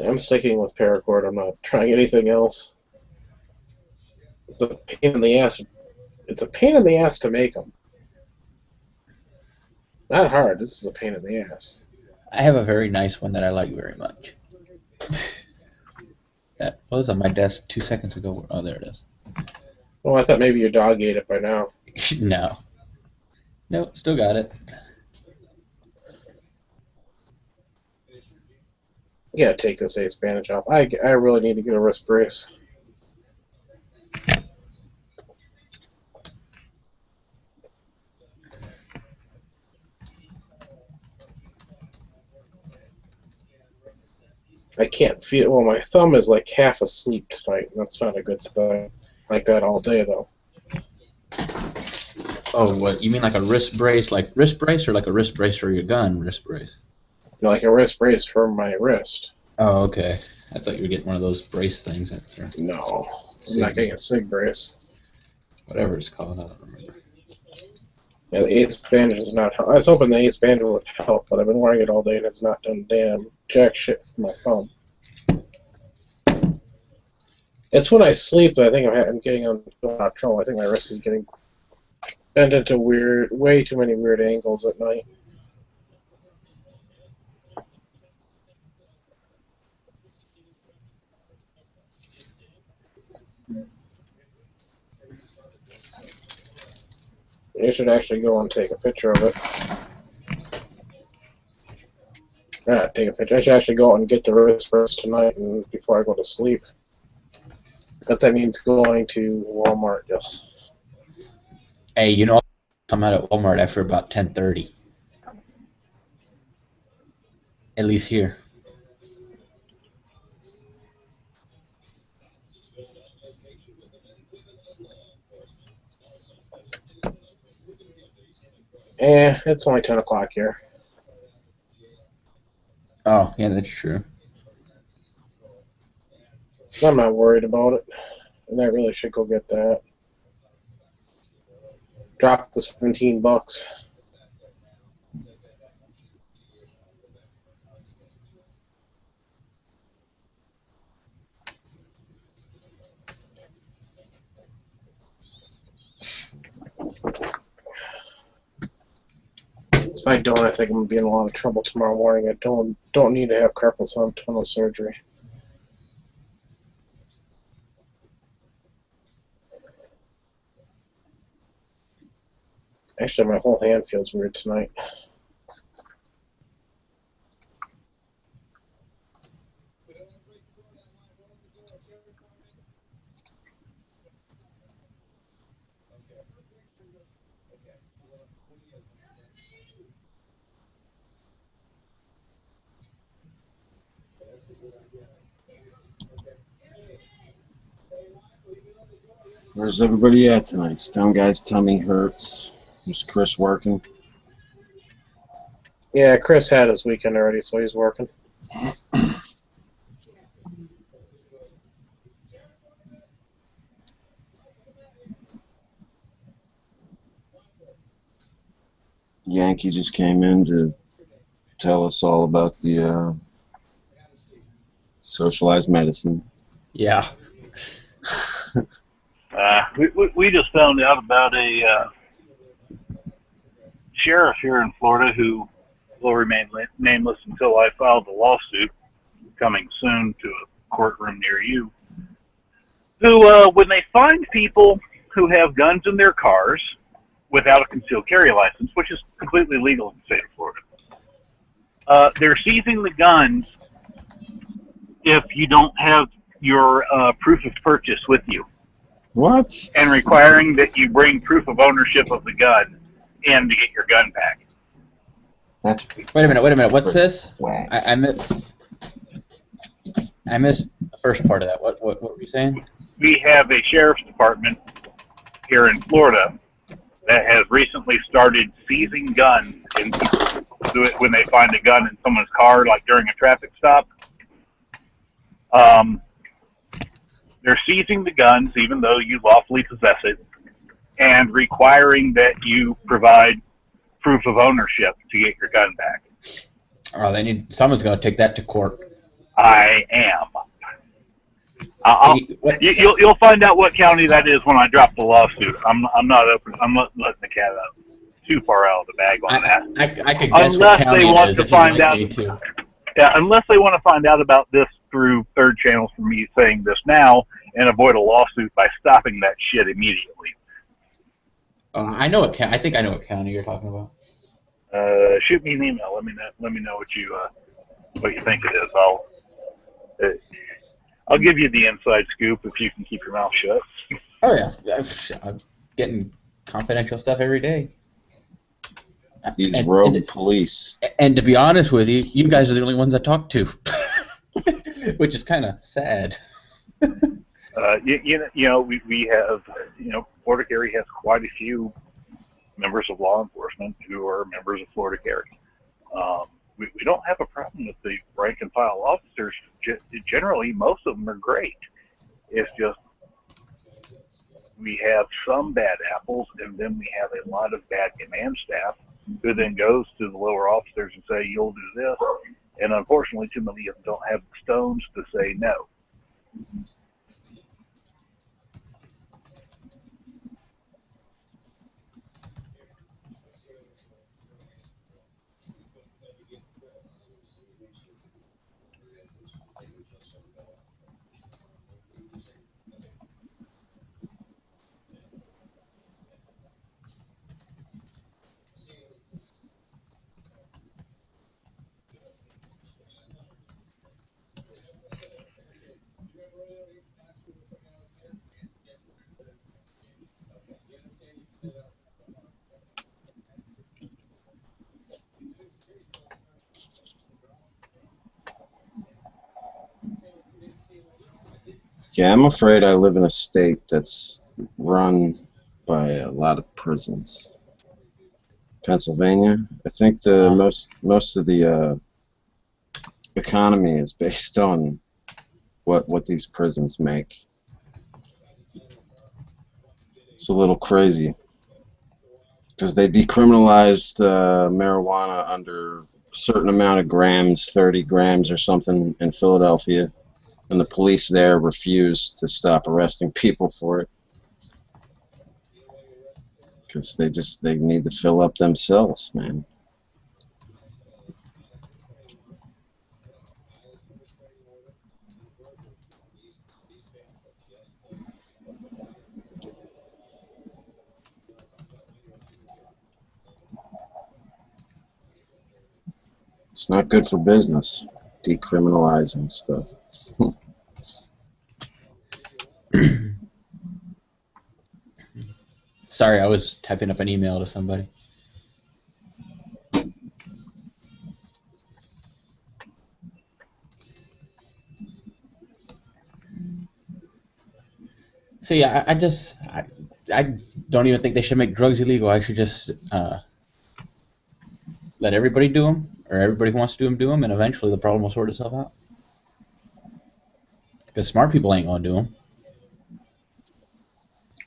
I'm sticking with paracord. I'm not trying anything else. It's a pain in the ass. It's a pain in the ass to make them. Not hard. This is a pain in the ass. I have a very nice one that I like very much. That was on my desk 2 seconds ago. Oh, there it is. Oh, I thought maybe your dog ate it by now. No. No, still got it. You gotta take this ace bandage off. I really need to get a wrist brace. I can't feel. Well, my thumb is like half asleep tonight. That's not a good thing. Like that all day though. Oh, what? You mean like a wrist brace, or like a wrist brace for your gun wrist brace? You know, like a wrist brace for my wrist. Oh, okay. I thought you were getting one of those brace things. No, I'm not getting a SIG brace. Whatever it's called, I don't remember. Yeah, the ace bandage is not. I was hoping the ace bandage would help, but I've been wearing it all day and it's not done damn jack shit for my thumb. It's when I sleep that I think I'm getting into a lot of trouble. I think my wrist is getting bent into way too many weird angles at night. You should actually go and take a picture of it. Not take a picture. I should actually go out and get the wrist first tonight and before I go to sleep. But that means going to Walmart. Yes. Hey, you know, I'm out at Walmart after about 10:30. At least here. It's only 10 o'clock here. Oh, yeah, that's true. I'm not worried about it. And I really should go get that. Drop the $17. If I don't, I think I'm gonna be in a lot of trouble tomorrow morning. I don't need to have carpal tunnel surgery. Actually, my whole hand feels weird tonight. Where's everybody at tonight? Stone guy's tummy hurts. Is Chris working? Yeah, Chris had his weekend already, so he's working. Yankee just came in to tell us all about the socialized medicine. Yeah. We just found out about a sheriff here in Florida who will remain nameless until I file the lawsuit, coming soon to a courtroom near you, who, when they find people who have guns in their cars without a concealed carry license, which is completely legal in the state of Florida, they're seizing the guns if you don't have your proof of purchase with you, What? and requiring that you bring proof of ownership of the gun in to get your gun back. That's Wait a minute. What's this? whack. I missed the first part of that. What were you saying? We have a sheriff's department here in Florida that has recently started seizing guns and do it when they find a gun in someone's car, like during a traffic stop. They're seizing the guns, even though you lawfully possess it, and requiring that you provide proof of ownership to get your gun back. Oh, someone's going to take that to court. I am. What? You'll find out what county that is when I drop the lawsuit. I'm not letting the cat out too far out of the bag on that. I could guess what county it is if you'd like me to. Yeah, unless they want to find out about this through third channels from me saying this now and avoid a lawsuit by stopping that shit immediately. I know what I think I know what county you're talking about. Shoot me an email. Let me know what you think it is. I'll give you the inside scoop if you can keep your mouth shut. Oh yeah, I'm getting confidential stuff every day. These rogue police. And to be honest with you, you guys are the only ones I talk to, which is kind of sad. We have, Florida Carry has quite a few members of law enforcement who are members of Florida Carry. We don't have a problem with the rank and file officers. Generally, most of them are great. It's just we have some bad apples, and then we have a lot of bad command staff who then goes to the lower officers and say, you'll do this. And unfortunately, too many of them don't have the stones to say no. Yeah, I'm afraid I live in a state that's run by a lot of prisons. Pennsylvania, I think the most of the economy is based on what these prisons make. It's a little crazy because they decriminalized marijuana under a certain amount of grams, 30 grams or something in Philadelphia. And the police there refused to stop arresting people for it because they need to fill up themselves, man. It's not good for business, decriminalizing stuff. Sorry, I was typing up an email to somebody. See, I don't even think they should make drugs illegal. I should just let everybody do them, or everybody who wants to do them, and eventually the problem will sort itself out. Because smart people ain't gonna do them.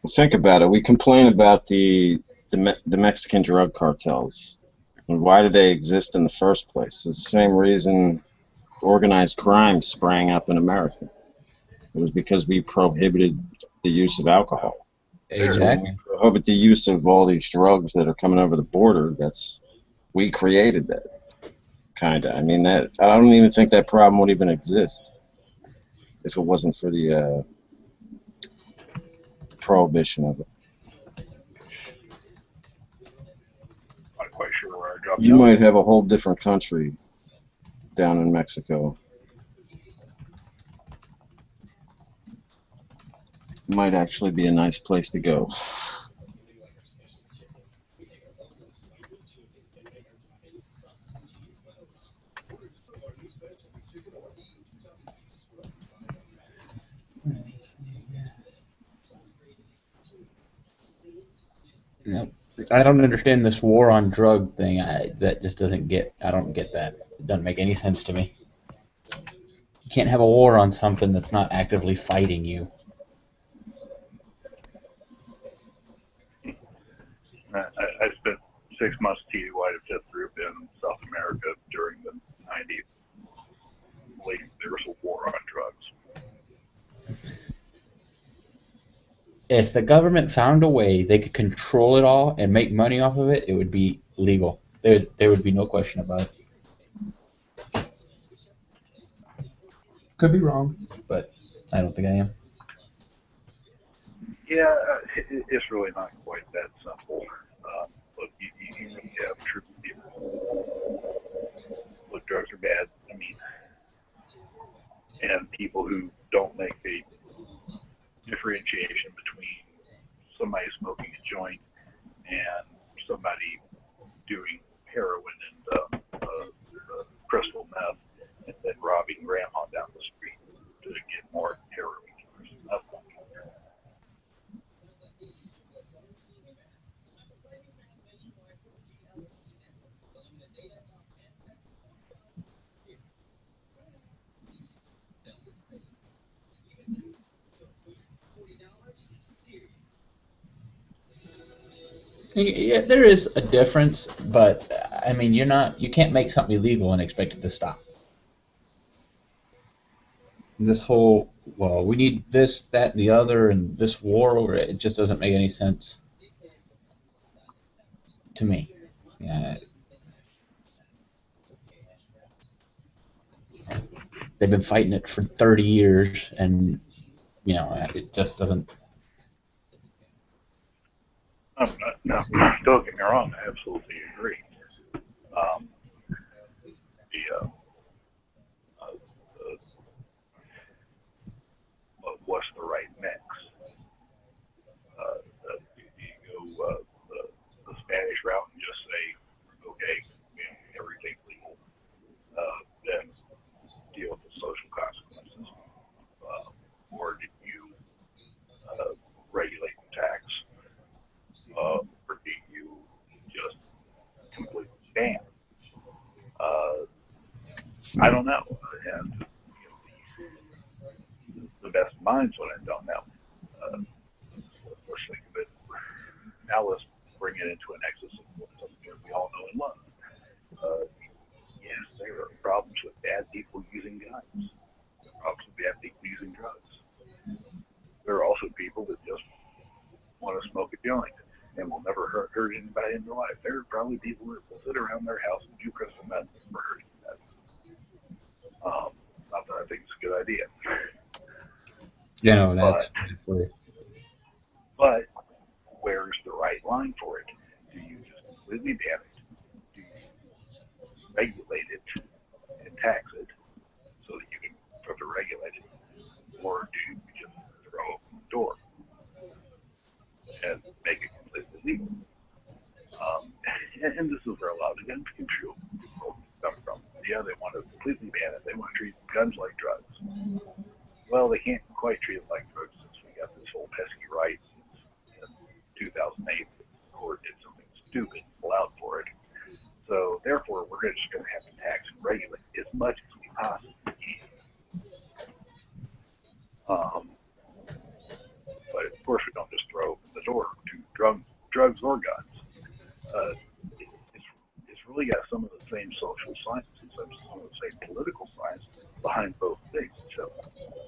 Well, think about it. We complain about the Mexican drug cartels. And why do they exist in the first place? It's the same reason organized crime sprang up in America. It was because we prohibited the use of alcohol. Exactly. We prohibit the use of all these drugs that are coming over the border. We created that, kind of. I mean, I don't even think that problem would even exist if it wasn't for the prohibition of it. Not quite sure where our job You might have a whole different country down in Mexico. Might actually be a nice place to go. Yep. I don't understand this war on drug thing. That just doesn't get. I don't get that. It doesn't make any sense to me. You can't have a war on something that's not actively fighting you. I spent 6 months TDY to Fifth Group in South America during the 90s. There was a war on drugs. If the government found a way they could control it all and make money off of it, it would be legal. There would be no question about it. Could be wrong, but I don't think I am. Yeah, it's really not quite that simple. Look, you have true people. Look, drugs are bad. I mean, and people who don't make a differentiation between somebody smoking a joint and somebody doing heroin and crystal meth and then robbing grandma down the street to get more heroin. That's not fair. Yeah, there is a difference, but I mean, you can't make something illegal and expect it to stop. This whole, well, we need this, that, and the other, and this war over it, it just doesn't make any sense to me. Yeah, they've been fighting it for 30 years, and it just doesn't. No, don't get me wrong. I absolutely agree. Um, what's the right mix? You go the Spanish route and just say, okay, everything's legal. Then deal with the social consequences. Or do you regulate and tax? Or do you just completely ban? I don't know. And the best minds when I don't know. Let's think of it. Now let's bring it into a nexus of something we all know and love. Yes, there are problems with bad people using guns. There are problems with bad people using drugs. There are also people that just want to smoke a joint and will never hurt anybody in their life. There are probably people that will sit around their house and do crystal meth for hurting anybody. Not that I think it's a good idea. Yeah, no, that's for you. But where's the right line for it? Do you just completely ban it? Do you regulate it and tax it so that you can further regulate it? Or do you just throw open the door and make it completely legal? And this is where a lot of the gun control people come from. Yeah, they want to completely ban it. They want to treat guns like drugs. Well, they can't quite treat it like drugs since we got this whole pesky right in 2008. The court did something stupid, allowed for it. So therefore, we're just going to have to tax and regulate as much as we possibly can. But of course, we don't just throw open the door to drugs or guns. It's really got some of the same social science and some of the same political science behind both things. So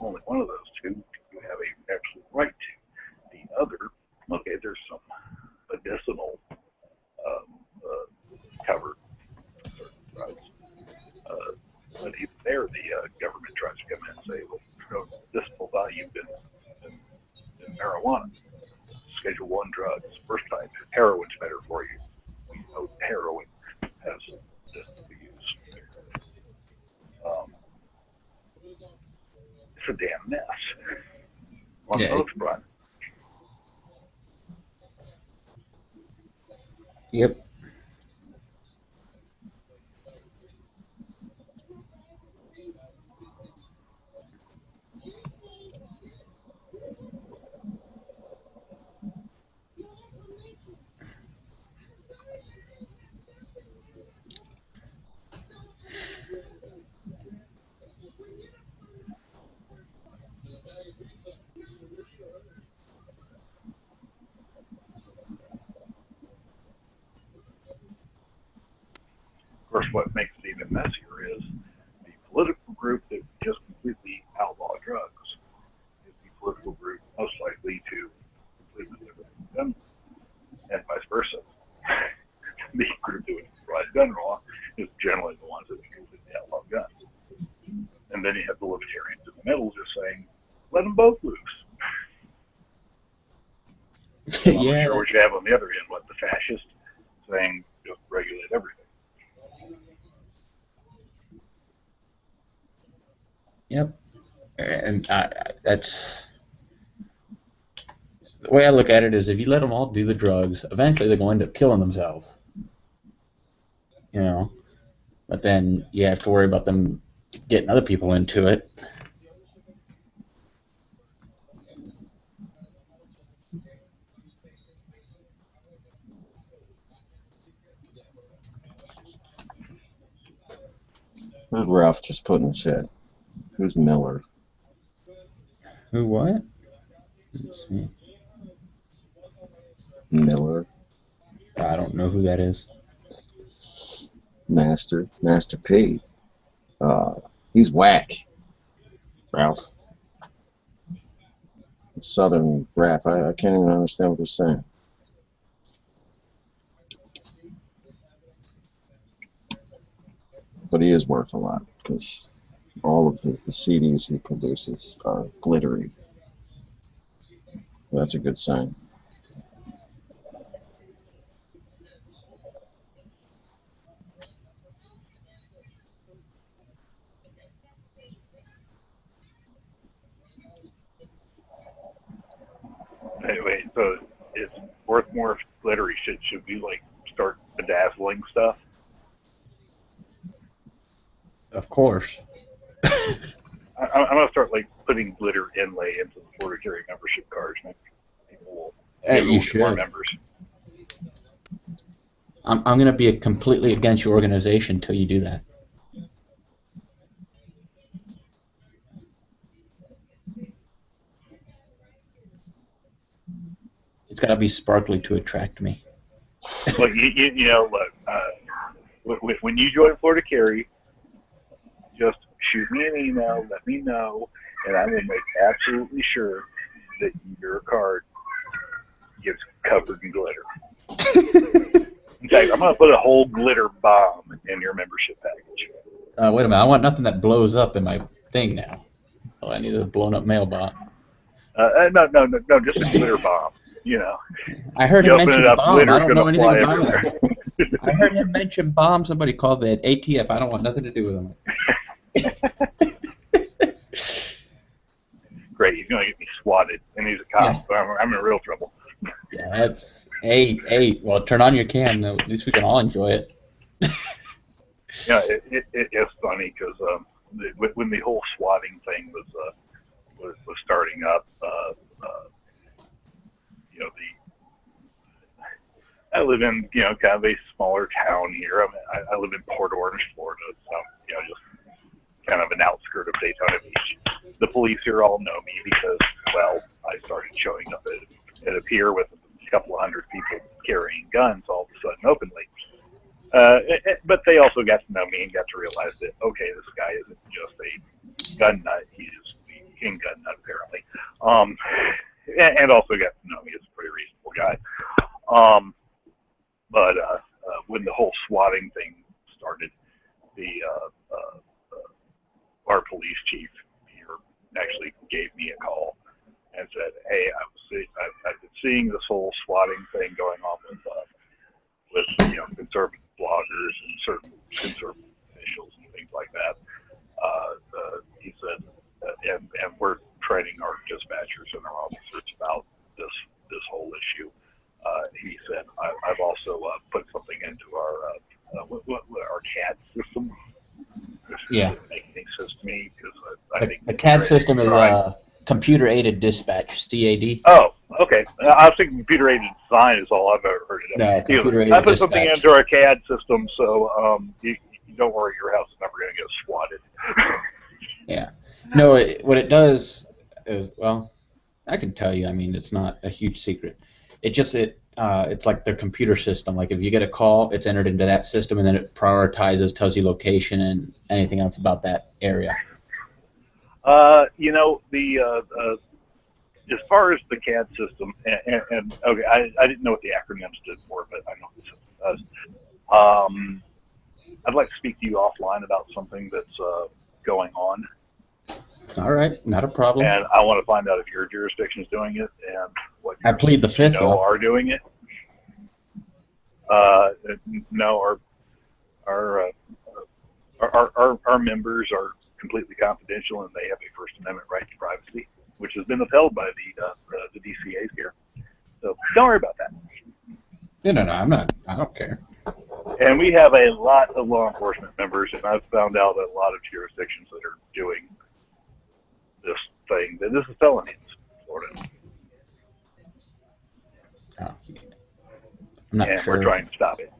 only one of those two you have a absolute right to. The other, okay, there's some medicinal covered certain drugs. But even there, the government tries to come in and say, well, there's no medicinal value in marijuana. Schedule 1 drugs. First time, heroin's better for you. We know heroin has medicinal use. It's a damn mess on both fronts. Yep. Of course, what makes it even messier is the political group that just completely outlaw drugs is the political group most likely to completely liberate gun, and vice versa. The group that would rise gun law is generally the ones that completely outlaw guns. And then you have the libertarians in the middle just saying, let them both loose. I'm not sure what you have on the other end, what the fascist saying, just regulate everything. Yep. And that's the way I look at it is if you let them all do the drugs, eventually they're going to end up killing themselves. You know, but then you have to worry about them getting other people into it. What did Ralph just put in the chat? Who's Miller? Who what? Let's see. Miller. I don't know who that is. Master P. He's whack. Ralph. Southern rap. I can't even understand what he's saying. But he is worth a lot because all of the CDs he produces are glittery. That's a good sign. Anyway, so it's worth more if glittery. Should we like start bedazzling stuff? Of course. I'm gonna start like putting glitter inlay into the Florida Carry membership cards. And people will get more members. I'm going to be completely against your organization until you do that. It's got to be sparkly to attract me. Look, you know, look, when you join Florida Carry, just shoot me an email, let me know, and I will make absolutely sure that your card gets covered in glitter. In fact, I'm going to put a whole glitter bomb in your membership package. Wait a minute. I want nothing that blows up in my thing now. Oh, I need a blown up mail bomb. No, just a glitter bomb. You know. I heard him mention bomb. I don't know anything about it. I heard him mention bomb. Somebody called that ATF. I don't want nothing to do with him. Great. He's going to get me swatted, and he's a cop. Yeah. So I'm in real trouble. Yeah, that's eight. Well, turn on your cam. Though. At least we can all enjoy it. Yeah, it's funny because when the whole swatting thing was starting up, the I live in kind of a smaller town here. I live in Port Orange, Florida, so just kind of an outskirt of Daytona Beach. The police here all know me because, well, I started showing up at a pier with a couple of hundred people carrying guns all of a sudden openly. But they also got to know me and got to realize that, okay, this guy isn't just a gun nut, he's a king gun nut apparently. And also got to know me as a pretty reasonable guy. But when the whole swatting thing started, our police chief here actually gave me a call and said, "Hey, I've been seeing this whole swatting thing going on with conservative bloggers and certain conservative officials and things like that." He said, and we're training our dispatchers and our officers about this whole issue. He said, I've also put something into our CAD system. Yeah. Doesn't make any sense to me because I think The CAD system is computer-aided dispatch, CAD. Oh, okay. I was thinking computer-aided design is all I've ever heard of. No, computer-aided I put something dispatch. into our CAD system, so you don't worry, your house is never going to get swatted. Yeah. No, what it does is, well, I can tell you. I mean, it's not a huge secret. It's like their computer system. Like if you get a call, it's entered into that system, and then it prioritizes, tells you location and anything else about that area. As far as the CAD system, and okay, I didn't know what the acronym stood for, but I know what the system does. I'd like to speak to you offline about something that's going on. All right, not a problem. And I want to find out if your jurisdiction is doing it and what I plead the fifth, though. are doing it. No, our members are completely confidential, and they have a First Amendment right to privacy, which has been upheld by the DCAs here. So don't worry about that. No, I'm not. I don't care. And we have a lot of law enforcement members, and I've found out that a lot of jurisdictions that are doing this thing, that this is felony in Florida. Oh, I'm not sure. We're trying to stop it.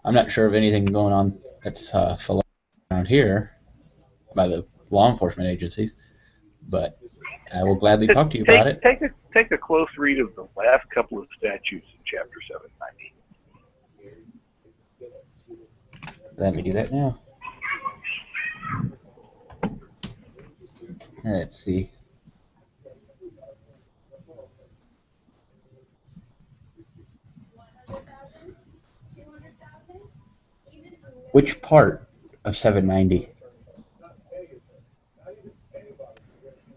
I'm not sure of anything going on that's around here by the law enforcement agencies, but I will gladly talk to you about it. Take a close read of the last couple of statutes in Chapter 790. Let me do that now. Let's see. Which part of 790?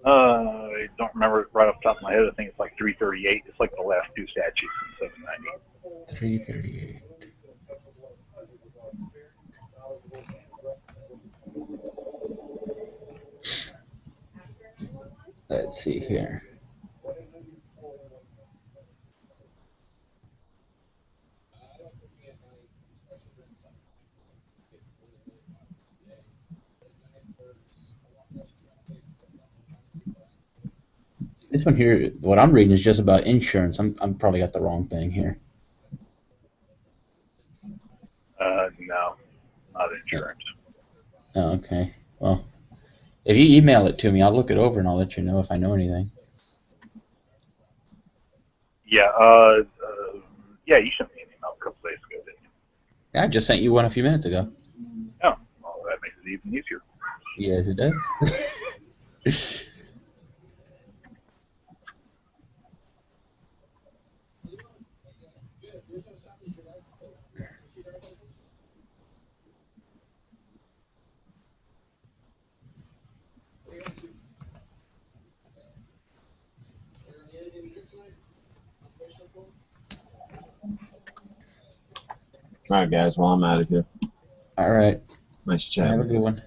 I don't remember it right off the top of my head. I think it's like 338. It's like the last two statutes in 790. 338. Let's see here. This one here, what I'm reading is just about insurance. I'm probably got the wrong thing here. No, not insurance. Oh, okay. Well, if you email it to me, I'll look it over and I'll let you know if I know anything. Yeah, you sent me an email a couple days ago, didn't you? I just sent you one a few minutes ago. Oh, well, that makes it even easier. Yes, it does. All right, guys. Well, I'm out of here. All right. Nice chat. Have a good one.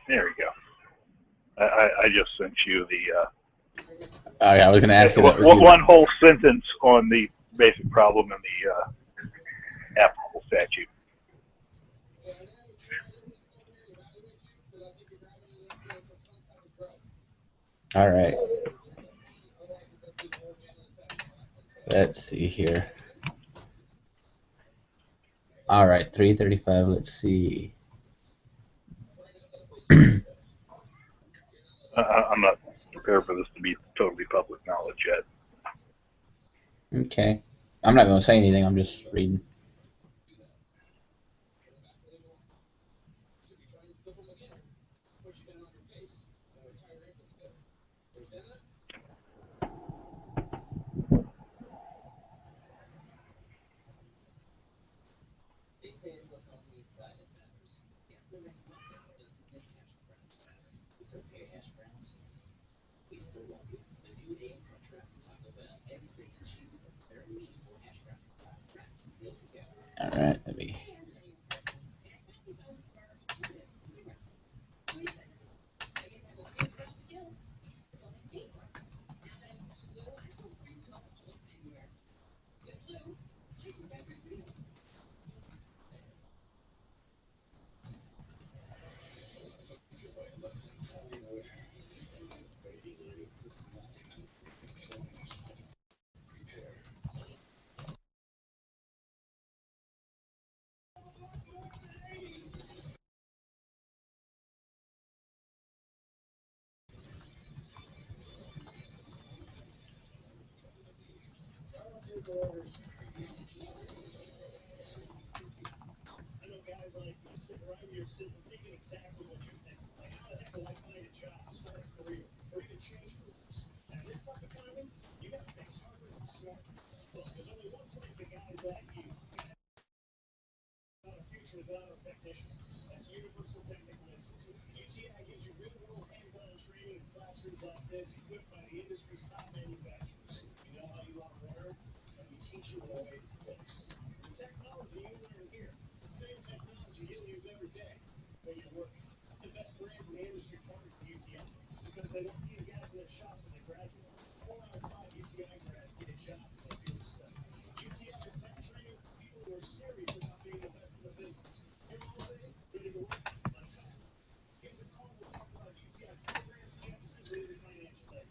There we go. I just sent you the Oh yeah, I was going to ask you that. Was you- one whole sentence on the basic problem in the applicable statute. All right. Let's see here. All right, 335. Let's see. I'm not prepared for this to be totally public knowledge yet. Okay. I'm not going to say anything. I'm just reading. All right, let me.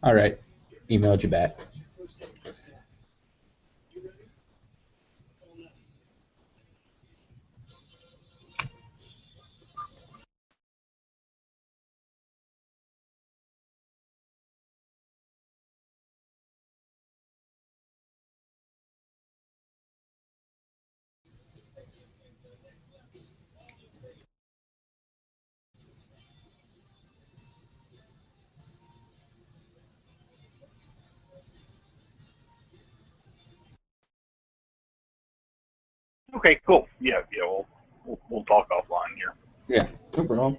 All right, emailed you back. Okay, cool. Yeah, we'll talk offline here. Yeah. No problem.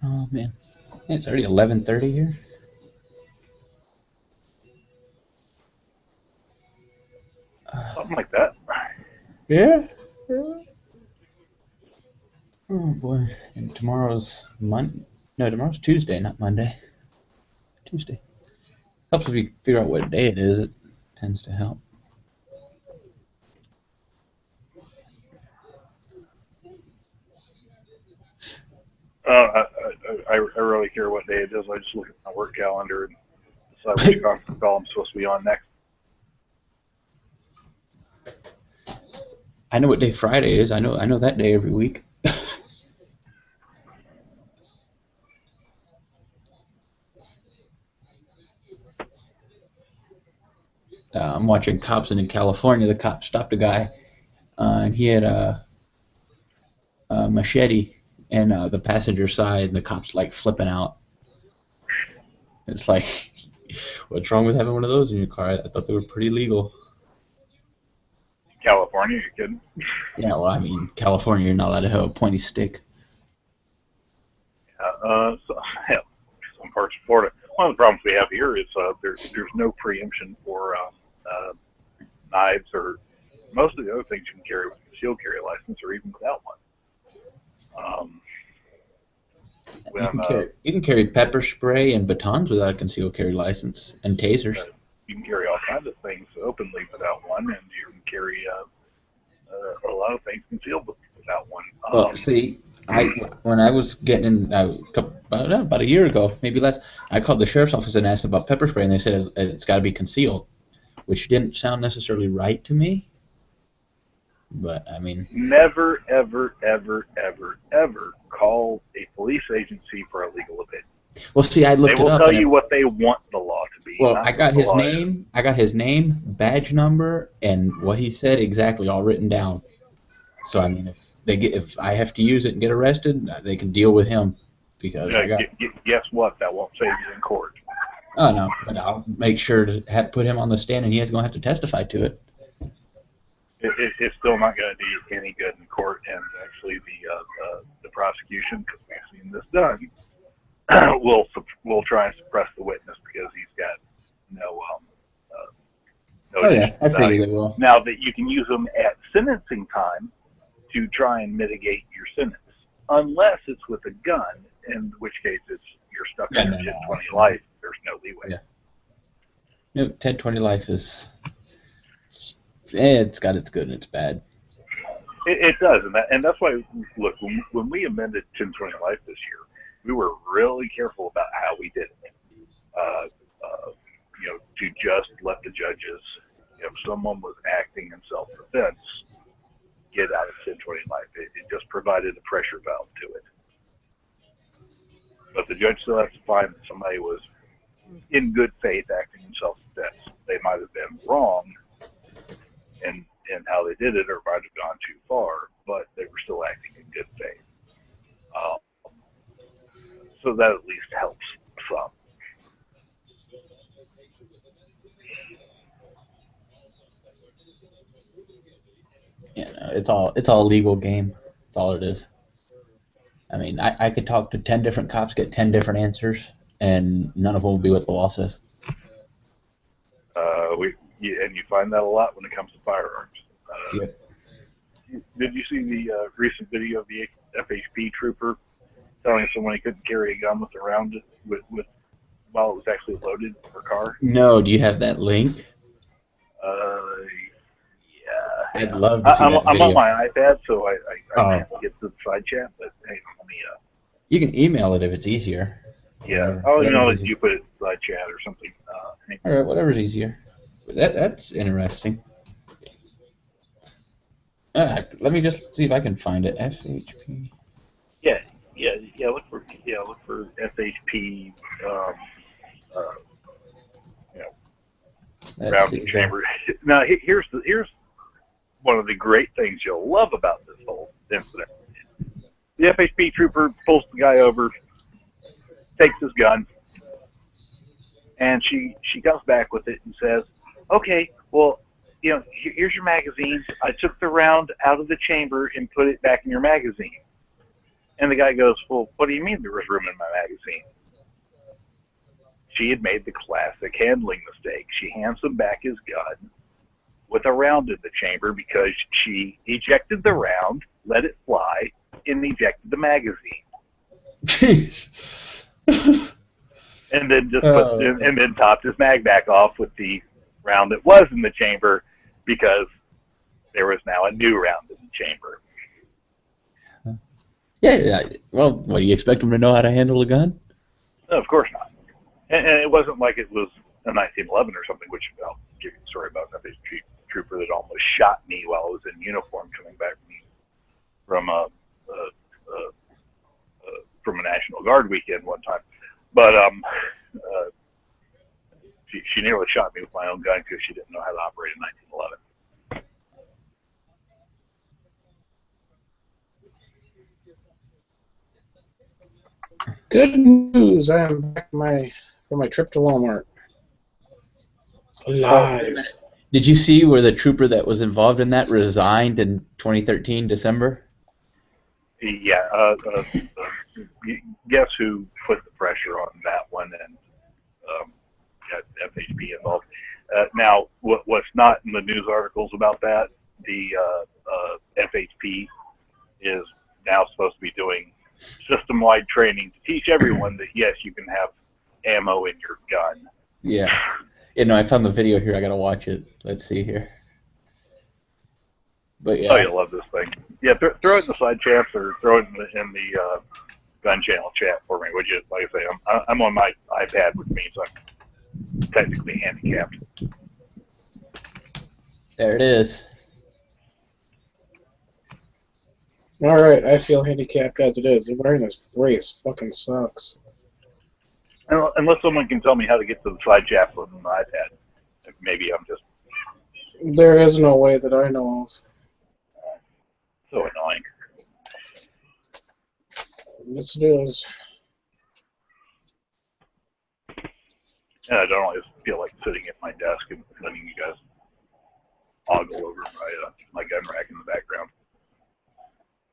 Oh man, it's already 11:30 here. Something like that. Yeah. Oh boy, and tomorrow's No, tomorrow's Tuesday, not Monday. Tuesday. Helps if you figure out what day it is. It tends to help. I really care what day it is. I just look at my work calendar and decide which conference call I'm supposed to be on next. I know what day Friday is. I know that day every week. I'm watching cops, and in California, the cop stopped a guy, and he had a machete in the passenger side, and the cop's like flipping out. It's like, what's wrong with having one of those in your car? I thought they were pretty legal. California, you kidding? Yeah, well, I mean, California, you're not allowed to have a pointy stick. So, hell, some parts of Florida. One of the problems we have here is there's no preemption for knives or most of the other things you can carry with a concealed carry license or even without one. You can carry pepper spray and batons without a concealed carry license, and tasers. You can carry all kinds of things openly without one, and you can carry a lot of things concealed without one. Well, see, when I was getting in about a year ago, maybe less, I called the sheriff's office and asked about pepper spray, and they said it's got to be concealed, which didn't sound necessarily right to me. But I mean, never, ever, ever, ever, ever call a police agency for a legal opinion. Well, see, I looked it up. They will tell you what they want the law to be. Well, I got his name. I got his name, badge number, and what he said exactly, all written down. So I mean, if I have to use it and get arrested, they can deal with him because guess what? That won't save you in court. Oh no, but I'll make sure to put him on the stand, and he is going to have to testify to it. It's still not going to do any good in court, and actually the prosecution, because we've seen this done, will try and suppress the witness because he's got no Oh yeah, I figured they will. Now that you can use them at sentencing time to try and mitigate your sentence, unless it's with a gun, in which case you're stuck in 10-20 life. There's no leeway. Yeah. No, 10-20 life is. It's got its good and its bad. It does, and that's why. Look, when we amended 10-20 life this year, we were really careful about how we did it. To just let the judges, if someone was acting in self-defense, get out of 10-20 life. It just provided a pressure valve to it. But the judge still has to find that somebody was in good faith acting in self-defense. They might have been wrong in how they did it, or might have gone too far, but they were still acting in good faith. So that at least helps some. Yeah, no, it's all a legal game. That's all it is. I mean, I could talk to 10 different cops, get 10 different answers, and none of them will be what the law says. And you find that a lot when it comes to firearms. Yep. Did you see the recent video of the FHP trooper telling someone he couldn't carry a gun with while it was actually loaded in her car? No, do you have that link? Yeah. I'd love to see that video. I'm on my iPad, so I can't get to the side chat, but hey, let me... You can email it if it's easier. Yeah, I'll email it, you put it in the side chat or something. All right, whatever's easier. That's interesting. Let me just see if I can find it. FHP. Yeah. Look for FHP. Rounding chamber. Now here's one of the great things you'll love about this whole incident. The FHP trooper pulls the guy over, takes his gun, and she comes back with it and says, "Okay, well, here's your magazine. I took the round out of the chamber and put it back in your magazine." And the guy goes, well, what do you mean there was room in my magazine? She had made the classic handling mistake. She hands him back his gun with a round in the chamber because she ejected the round, let it fly, and ejected the magazine. Jeez. And then and then topped his mag back off with the round that was in the chamber because there was now a new round in the chamber. Yeah. Well, what do you expect him to know how to handle a gun? No, of course not. And it wasn't like it was a 1911 or something, which I'll give you a story about that trooper that almost shot me while I was in uniform coming back from a National Guard weekend one time. But she nearly shot me with my own gun because she didn't know how to operate in 1911. Good news! I am back from my trip to Walmart. Alive. Did you see where the trooper that was involved in that resigned in 2013 December? Yeah. Guess who put the pressure on that one and got FHP involved? Now, what's not in the news articles about that? The FHP is now supposed to be doing system-wide training to teach everyone that yes, you can have ammo in your gun. Yeah. I found the video here. I gotta watch it. Let's see here. But yeah. Oh, you'll love this thing. Yeah, throw it in the side chats or throw it in the gun channel chat for me, would you? Like I say, I'm on my iPad, which means I'm technically handicapped. There it is. All right, I feel handicapped as it is. Wearing this brace fucking sucks. Unless someone can tell me how to get to the side chat with an iPad, maybe I'm just There is no way that I know of. so annoying. Yes, it is. And I don't always feel like sitting at my desk and letting you guys ogle over my gun rack in the background.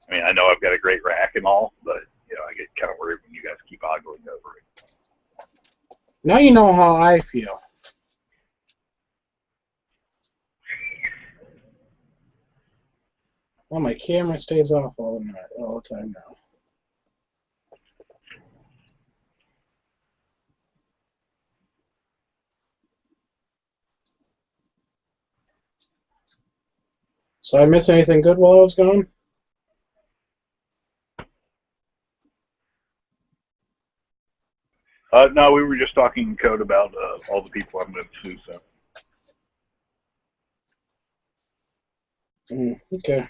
I mean, I know I've got a great rack and all, but I get kind of worried when you guys keep ogling over it. Now you know how I feel. Well, my camera stays off all the time now. So I miss anything good while I was gone? No, we were just talking in code about all the people I'm going to sue. So. Okay.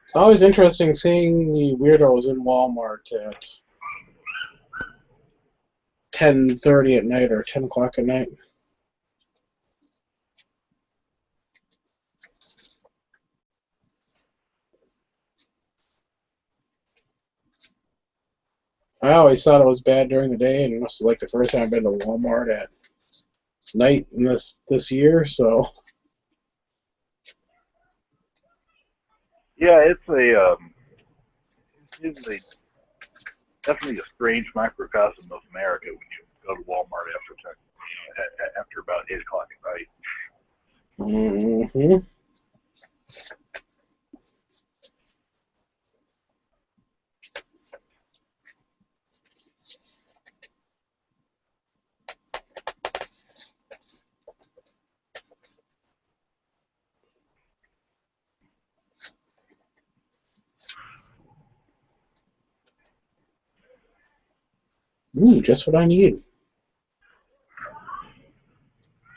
It's always interesting seeing the weirdos in Walmart at 10:30 at night or 10 o'clock at night. I always thought it was bad during the day, and this is like the first time I've been to Walmart at night in this year, so. Yeah, it's definitely a strange microcosm of America when you go to Walmart after about 8 o'clock at night. Mm-hmm. Ooh, just what I need.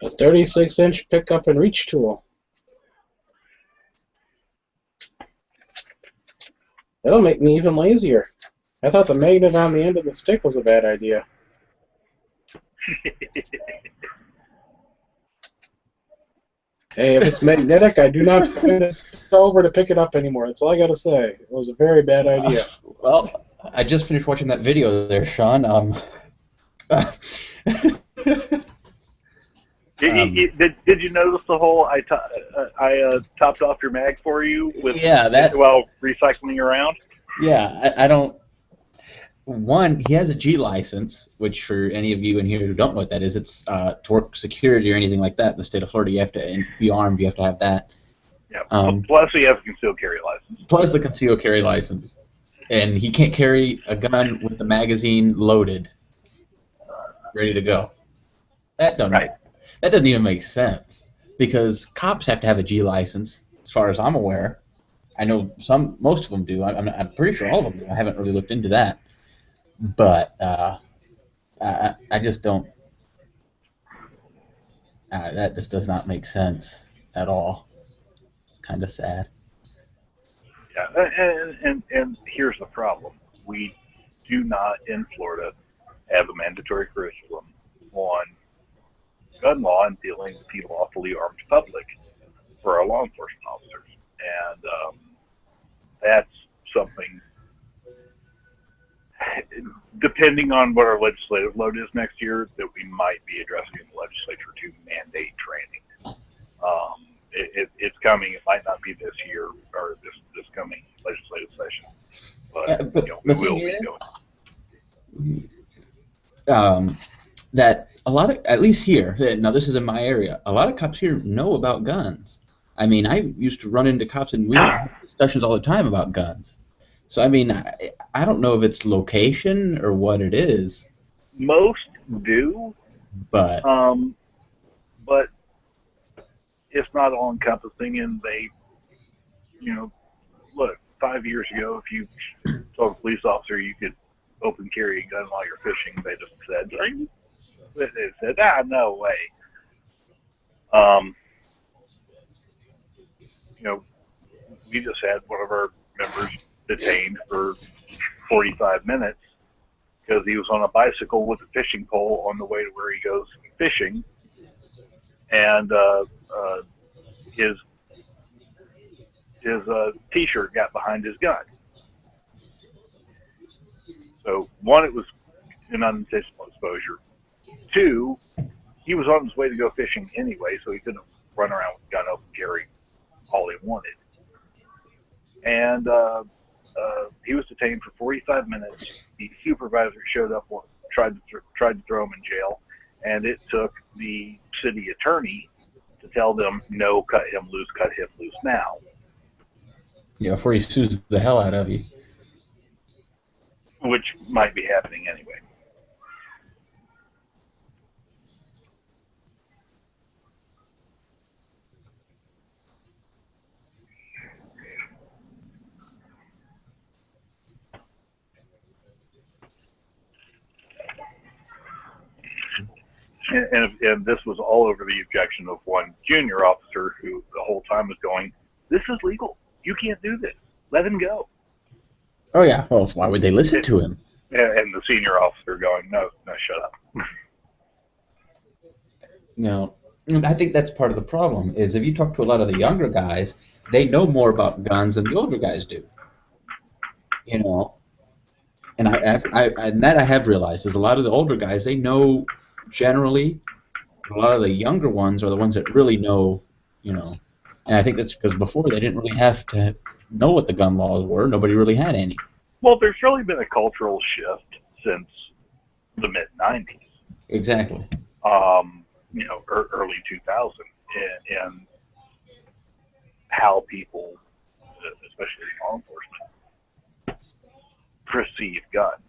A 36-inch pickup and reach tool. That'll make me even lazier. I thought the magnet on the end of the stick was a bad idea. Hey, if it's magnetic, I do not bend it over to pick it up anymore. That's all I gotta say. It was a very bad idea. Well, I just finished watching that video there, Sean. Did you notice the whole I topped off your mag for you with while recycling around? Yeah, I don't. One, he has a G license, which for any of you in here who don't know what that is, it's to work security or anything like that. In the state of Florida, you have to be armed. You have to have that. Yeah. Plus, he has a concealed carry license. Plus the concealed carry license, and he can't carry a gun with the magazine loaded, ready to go. That doesn't even make sense because cops have to have a G license, as far as I'm aware. I know most of them do. I'm pretty sure all of them do. I haven't really looked into that. But I just don't. That just does not make sense at all. It's kind of sad. Yeah, and here's the problem: we do not in Florida have a mandatory curriculum on gun law and dealing with the lawfully armed public for our law enforcement officers, and that's something. Depending on what our legislative load is next year, that we might be addressing in the legislature to mandate training. It's coming. It might not be this year or this coming legislative session, but we will be doing. That a lot of, at least here, now this is in my area, a lot of cops here know about guns. I mean, I used to run into cops and we have discussions all the time about guns. So, I mean, I don't know if it's location or what it is. Most do. But it's not all-encompassing, and they, look, 5 years ago, if you told a police officer you could open carry a gun while you're fishing, they just said, no way. We just had one of our members detained for 45 minutes because he was on a bicycle with a fishing pole on the way to where he goes fishing, and his T-shirt got behind his gun. So one, it was an unintentional exposure. Two, he was on his way to go fishing anyway, so he couldn't run around with a gun open carry all he wanted. And he was detained for 45 minutes. The supervisor showed up, tried to throw him in jail, and it took the city attorney to tell them, no, cut him loose now. Yeah, before he sues the hell out of you. Which might be happening anyway. And this was all over the objection of one junior officer who the whole time was going, this is legal. You can't do this. Let him go. Oh, yeah. Well, why would they listen to him? And the senior officer going, no, shut up. No. I think that's part of the problem, is if you talk to a lot of the younger guys, they know more about guns than the older guys do. And I have realized is a lot of the older guys, they know generally. A lot of the younger ones are the ones that really know, And I think that's because before they didn't really have to know what the gun laws were. Nobody really had any. Well, there's really been a cultural shift since the mid-'90s. Exactly. Early 2000, and how people, especially law enforcement, perceive guns.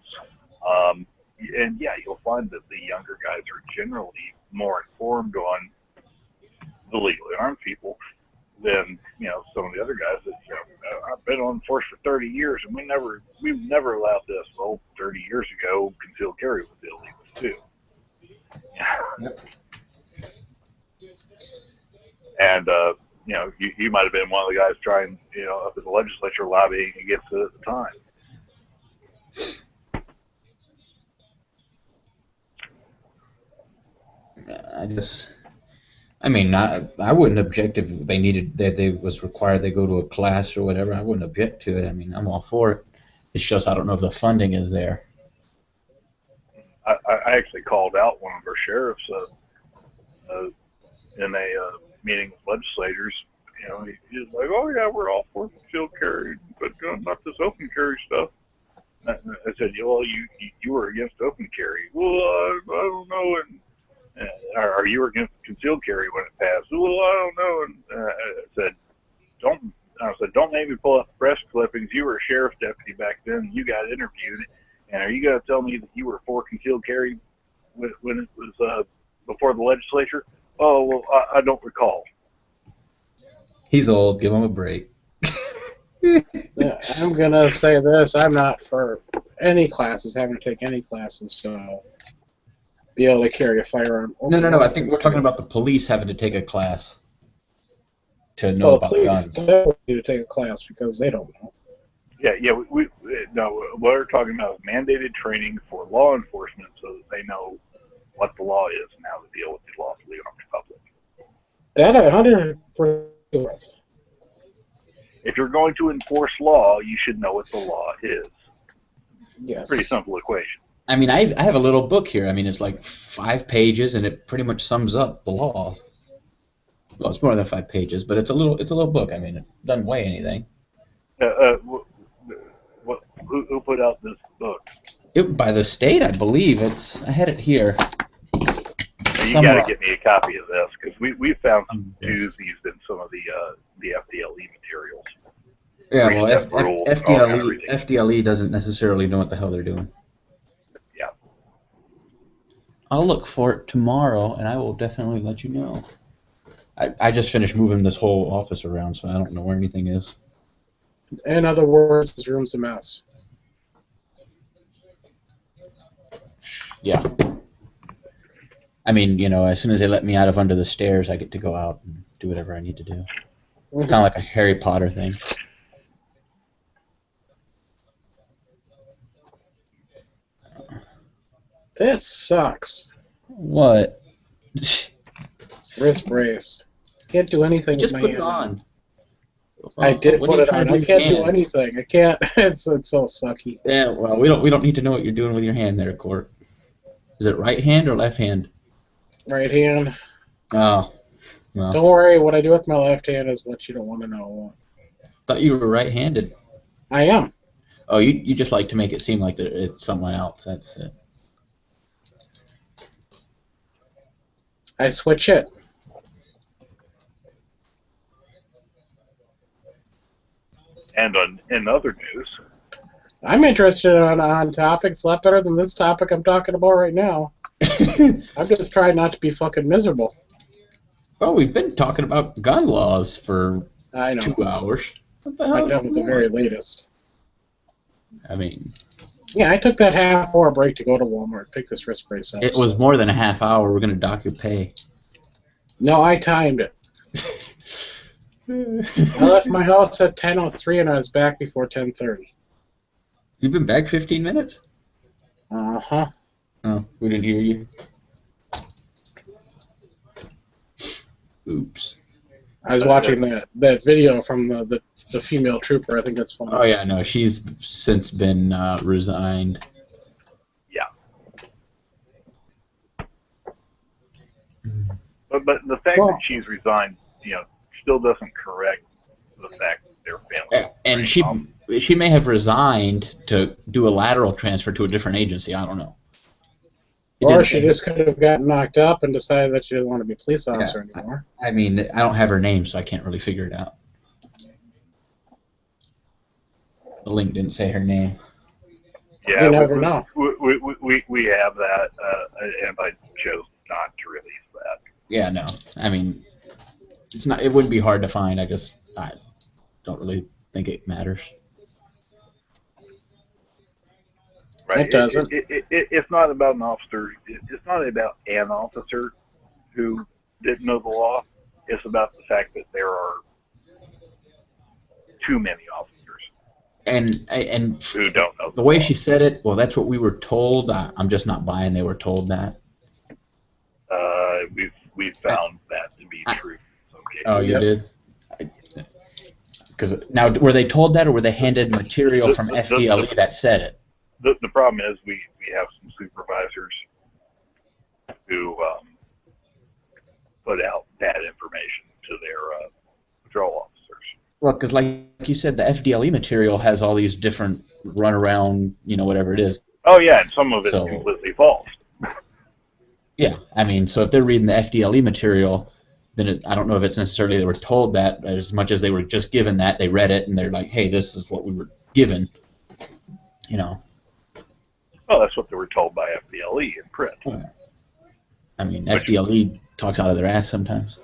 And yeah, you'll find that the younger guys are generally more informed on the legally armed people than some of the other guys that I've been on force for 30 years and we've never allowed this. Well, 30 years ago, concealed carry was illegal too. Yep. And you might have been one of the guys trying, up in the legislature lobbying against it at the time. I wouldn't object if they needed that they was required they go to a class or whatever. I wouldn't object to it. I mean, I'm all for it. It's just I don't know if the funding is there. I actually called out one of our sheriffs in a meeting with legislators, you know, he's like, "Oh yeah, we're all for concealed carry, but not this open carry stuff." I said, "Well, you were against open carry." "Well, I don't know." And "Are you against concealed carry when it passed?" "Well, I don't know." And I said, "Don't make me pull up press clippings. You were a sheriff's deputy back then. You got interviewed, and are you going to tell me that you were for concealed carry when it was before the legislature?" "Oh, well, I don't recall." He's old. Give him a break. Yeah, I'm gonna say this: I'm not for any classes, having to take any classes to be able to carry a firearm. No. I think we're talking about the police having to take a class to know Well, about police guns. don't need to take a class because they don't know. Yeah. No. What we're talking about is mandated training for law enforcement so that they know what the law is and how to deal with the lawfully armed public. That I 100% agree with. If you're going to enforce law, you should know what the law is. Yes. Pretty simple equation. I mean, I have a little book here. I mean, it's like 5 pages, and it pretty much sums up the law. Well, it's more than 5 pages, but it's a little book. I mean, it doesn't weigh anything. Who put out this book? By the state, I believe. I had it here. You got to get me a copy of this because we found some doozies in some of the FDLE materials. Yeah, well, everything. FDLE doesn't necessarily know what the hell they're doing. Yeah. I'll look for it tomorrow, and I will definitely let you know. I just finished moving this whole office around, so I don't know where anything is. In other words, this room's a mess. Yeah. I mean, you know, as soon as they let me out of under the stairs, I get to go out and do whatever I need to do. Kind of like a Harry Potter thing. This sucks. What? It's wrist braced. Can't do anything Just with my put it hand. on. I did What are put you it trying on. to I do can't with your do hand? anything. I can't. It's so sucky. Yeah, well, we don't need to know what you're doing with your hand there, Court. Is it right hand or left hand? Right hand. Oh, well. Don't worry. What I do with my left hand is what you don't want to know. Thought you were right-handed. I am. Oh, you just like to make it seem like that it's someone else. That's it. I switch it. And in other news, I'm interested on topics a lot better than this topic I'm talking about right now. I'm just trying not to be fucking miserable. Well, we've been talking about gun laws for I know. 2 hours. What the I hell? know the very latest. I mean, Yeah, I took that half-hour break to go to Walmart, pick this wrist brace up. it was more than a half hour. We're gonna dock your pay. No, I timed it. I left my house at 10:03 and I was back before 10:30. You've been back 15 minutes? Uh-huh. Oh, we didn't hear you. Oops. I was watching that video from the female trooper. I think that's funny. Oh yeah, no, she's since been resigned. yeah. But the fact that she's resigned, still doesn't correct the fact that their family. And she may have resigned to do a lateral transfer to a different agency. I don't know. Or she just could have gotten knocked up and decided that she didn't want to be a police officer anymore. I mean, I don't have her name, so I can't really figure it out. The link didn't say her name. Yeah, you never know. We have that, and I chose not to release that. Yeah, no. I mean, it's not. It wouldn't be hard to find. I don't really think it matters. Right. It doesn't. It's not about an officer. It's not about an officer who didn't know the law. It's about the fact that there are too many officers And who don't know the way she said it. Well, that's what we were told. I'm just not buying. They were told that. We've found that to be true. Okay. Oh, you did. Because now, were they told that, or were they handed material from FDLE that said it? The problem is we have some supervisors who put put out bad information to their patrol officers. Well, because like you said, the FDLE material has all these different runaround, whatever it is. Oh yeah, and some of it's So- completely false. Yeah, I mean, so if they're reading the FDLE material, then I don't know if it's necessarily they were told that as much as they were just given that, they read it and they're like, hey, this is what we were given. Well, that's what they were told by FDLE in print. I mean, FDLE talks out of their ass sometimes.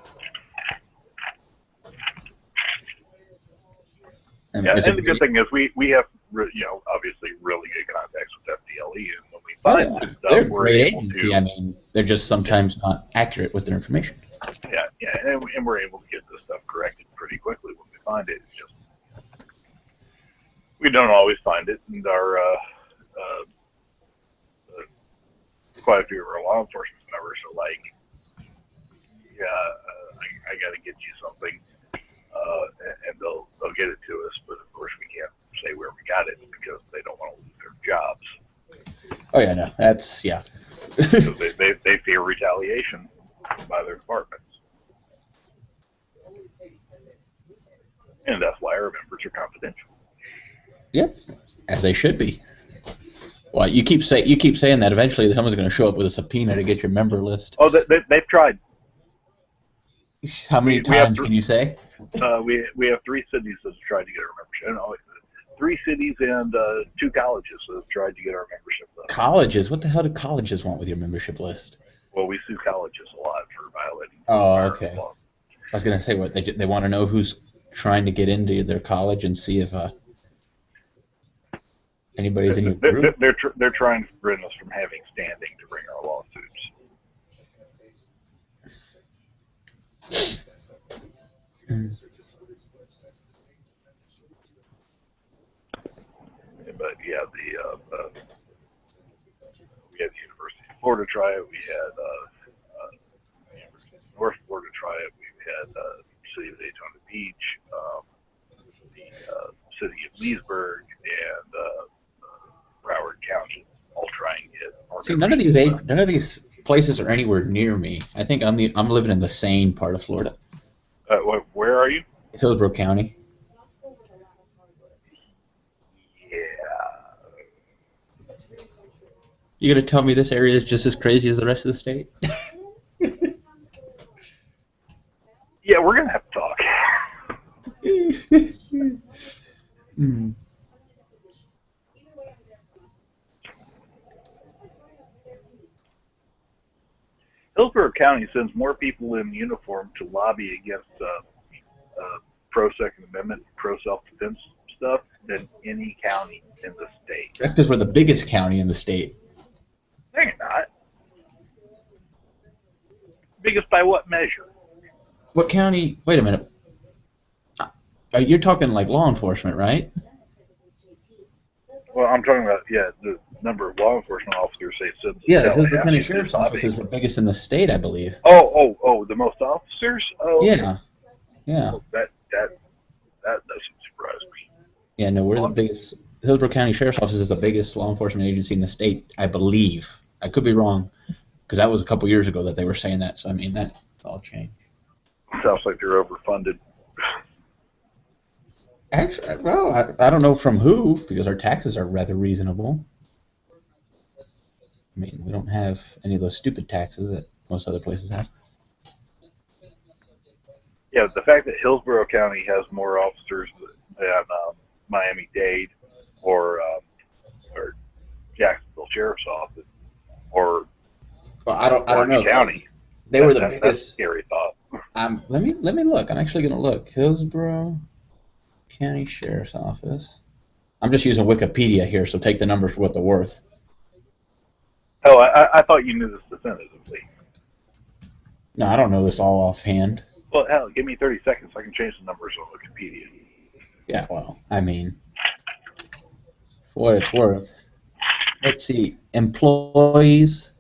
I mean, Yeah, it's and the good thing is we have obviously really good contacts with FDLE, and when we find this stuff, they're a we're great able agency. to I mean, they're just sometimes not accurate with their information. and we're able to get this stuff corrected pretty quickly when we find it. It's just we don't always find it, and our quite a few of our law enforcement members are like, I got to get you something, and they'll get it to us, but of course we can't say where we got it because they don't want to lose their jobs. Oh yeah, no, that's So they fear retaliation by their departments. And that's why our members are confidential. Yep, as they should be. Well, you keep saying that. Eventually, someone's going to show up with a subpoena to get your member list. Oh, they've tried. How many we have times can you say? We have 3 cities that have tried to get our membership. No, 3 cities and 2 colleges that have tried to get our membership list. Colleges? What the hell do colleges want with your membership list? Well, we sue colleges a lot for violating. Oh, our okay. laws. I was going to say, what they want to know who's trying to get into their college and see if anybody's in your group. They're trying to prevent us from having standing to bring our lawsuits. But yeah, we had the University of Florida try it. We had the University of North Florida try it. We had City of Daytona Beach, the City of Leesburg, and Broward County, all trying to get. See, none of these places are anywhere near me. I think I'm living in the sane part of Florida, Where are you? Hillsborough County. Yeah. You gonna tell me this area is just as crazy as the rest of the state? Yeah, we're gonna have to talk. Hmm. Hillsborough County sends more people in uniform to lobby against pro-Second Amendment, pro-self-defense stuff than any county in the state. That's because we're the biggest county in the state. No, you're not. Biggest by what measure? What county? Wait a minute. You're talking like law enforcement, right? Well, I'm talking about, the number of law enforcement officers they send to Yeah, the Hillsborough Tallahassee County to Sheriff's lobby. Office is the biggest in the state, I believe. Oh, the most officers? Oh, Yeah. Yeah. well, that doesn't surprise me. Yeah, no, we're the biggest. Hillsborough County Sheriff's Office is the biggest law enforcement agency in the state, I believe. I could be wrong, because that was a couple years ago that they were saying that, so I mean, that's all changed. Sounds like they're overfunded. Actually, well, I don't know from who, because our taxes are rather reasonable. I mean, we don't have any of those stupid taxes that most other places have. Yeah, the fact that Hillsborough County has more officers than Miami-Dade or Jacksonville Sheriff's Office or Well, I don't know. Orange County. They were the That's a biggest. scary thought. Let me look. I'm actually going to look. Hillsborough County Sheriff's Office. I'm just using Wikipedia here, so take the numbers for what they're worth. Oh, I thought you knew this definitively. No, I don't know this all offhand. Well, hell, give me 30 seconds. I can change the numbers on Wikipedia. Yeah, well, I mean, for what it's worth. Let's see. Employees,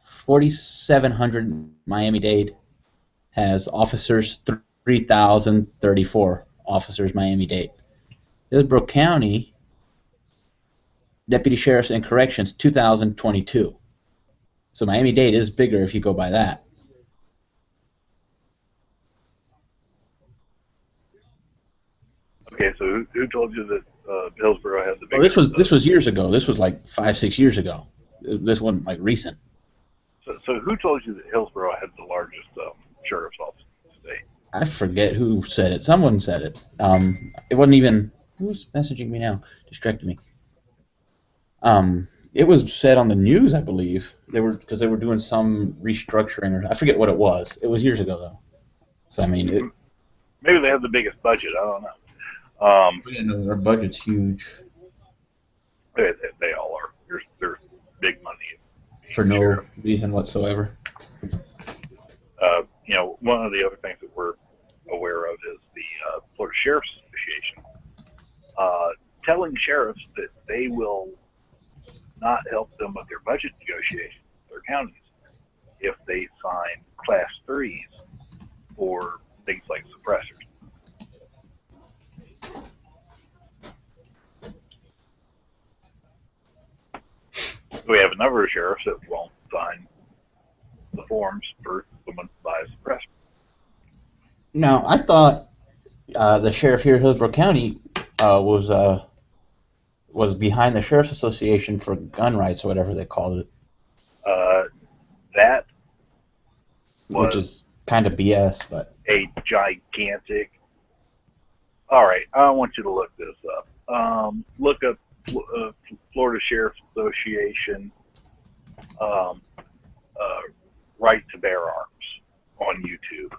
4,700. Miami-Dade has officers, 3,034 officers, Miami-Dade. Hillsborough County, deputy sheriffs and corrections, 2,022. So Miami-Dade is bigger if you go by that. Okay, so who told you that Hillsborough had the Well, biggest? this was years ago. This was like 5-6 years ago. This wasn't like recent. So who told you that Hillsborough had the largest sheriff's office in the state? I forget who said it. Someone said it. It wasn't even. Who's messaging me now? Distracted me. It was said on the news, I believe. Because they were doing some restructuring, or I forget what it was. It was years ago though. So I mean, Maybe they have the biggest budget. I don't know. our budget's huge They all are. There's big money. for no reason whatsoever. One of the other things that we're aware of is the Florida Sheriff's Association telling sheriffs that they will not help them with their budget negotiations with their counties if they sign Class 3s for things like suppressors. We have a number of sheriffs that won't sign the forms for someone to buy a suppressor. Now, I thought the sheriff here in Hillsborough County was behind the Sheriff's Association for gun rights, or whatever they called it. That Which is kind of BS, but a gigantic. All right, I want you to look this up. Look up Florida Sheriff's Association right to bear arms on YouTube.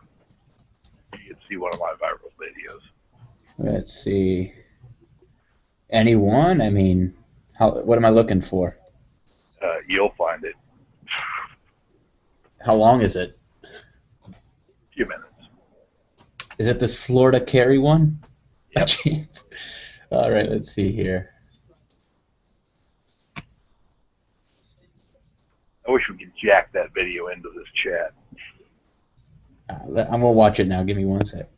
You can see one of my viral videos. let's see. Anyone? I mean, what am I looking for? You'll find it. How long is it? A few minutes. Is it this Florida Carry one? Yep. All right, let's see here. I wish we could jack that video into this chat. I'm going to watch it now. Give me 1 sec.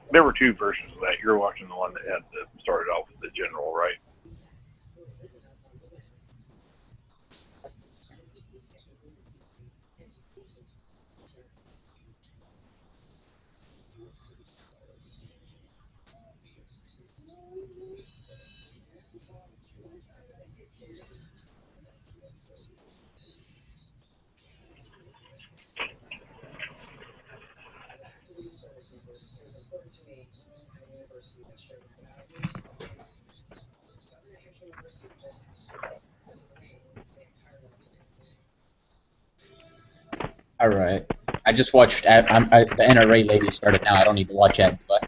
There were two versions of that. You're watching the one that started off with the general, right? All right. I just watched. The NRA lady started now. I don't need to watch that. But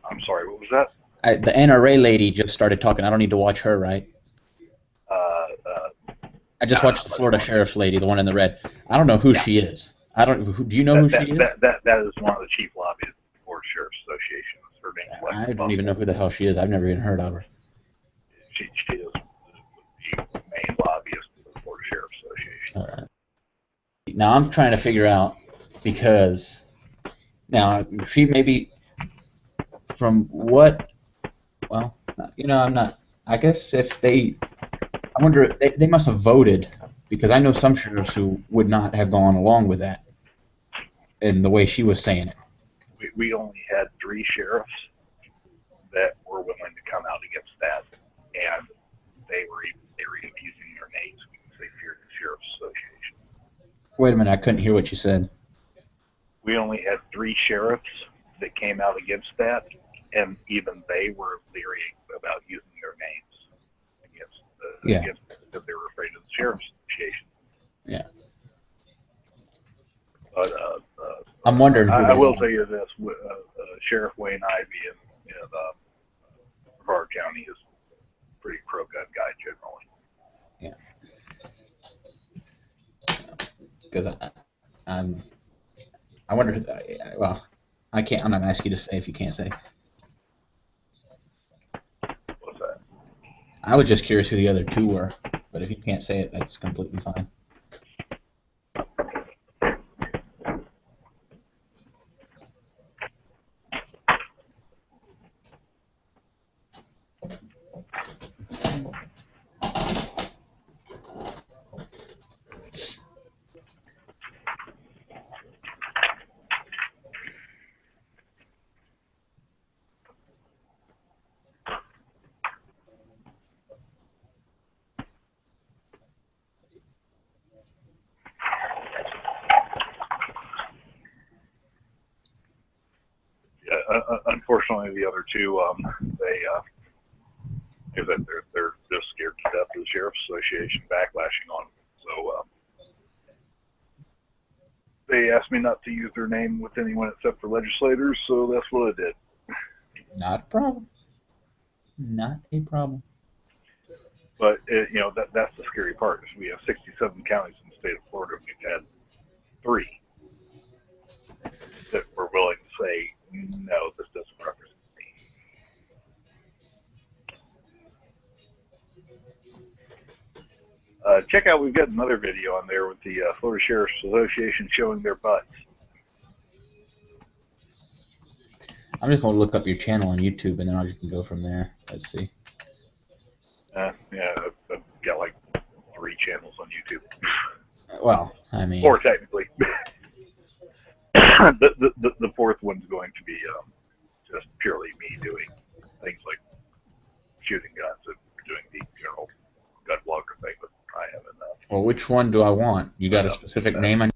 I'm sorry, what was that? the NRA lady just started talking. I don't need to watch her, right? I just watched the Florida sheriff's lady, the one in the red. I don't know who she is. I don't. Do you know who she is? That is one of the chief lobbyists for Sheriff's Association. Her name is Lex I don't even know who the hell she is. I've never even heard of her. She is the main lobbyist for the Florida Sheriff's Association. All right. Now I'm trying to figure out because now she maybe from what? Well, I'm not. I guess if they, I wonder they must have voted because I know some sheriffs who would not have gone along with that in the way she was saying it. We only had 3 sheriffs that were willing to come out against that, and they were even using their names because they feared the Sheriff's Association. Wait a minute, I couldn't hear what you said. We only had 3 sheriffs that came out against that, and even they were leery about using their names against because they were afraid of the Sheriff's Association. Yeah. But I'm wondering who I will are. tell you this: Sheriff Wayne Ivey in Brevard County is a pretty pro-gun guy generally. Yeah. Because I wonder. Well, I can't. I'm not gonna ask you to say if you can't say. What's that? I was just curious who the other 2 were, but if you can't say it, that's completely fine. Unfortunately, the other 2, they're just scared to death of the Sheriff's Association backlashing on them. So they asked me not to use their name with anyone except for legislators, so that's what I did. Not a problem. Not a problem. But that's the scary part. Is we have 67 counties in the state of Florida, and we've had 3 that were willing to say, no, this doesn't represent me. Check out, we've got another video on there with the Florida Sheriff's Association showing their butts. I'm just going to look up your channel on YouTube, and then I can go from there. Let's see. Yeah, I've got like 3 channels on YouTube. Well, I mean... 4 technically. the 4th one's going to be just purely me doing things like shooting guns and doing the general gun blogger thing, but I haven't. Well, which one do I want? You got a specific name on?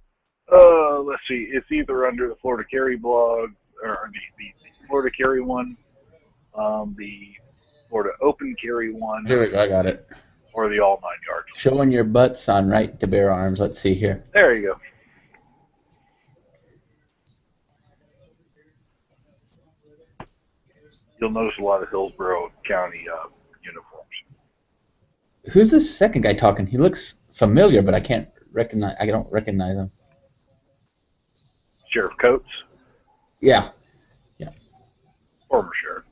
Let's see. It's either under the Florida Carry blog or the Florida Carry one, the Florida Open Carry one. Here we go. I got it. Or the All 9 Yards. Showing your butts on Right to Bear Arms. Let's see here. There you go. You'll notice a lot of Hillsborough County uniforms. Who's this second guy talking? He looks familiar, but I don't recognize him. Sheriff Coates? Yeah. Former sheriff.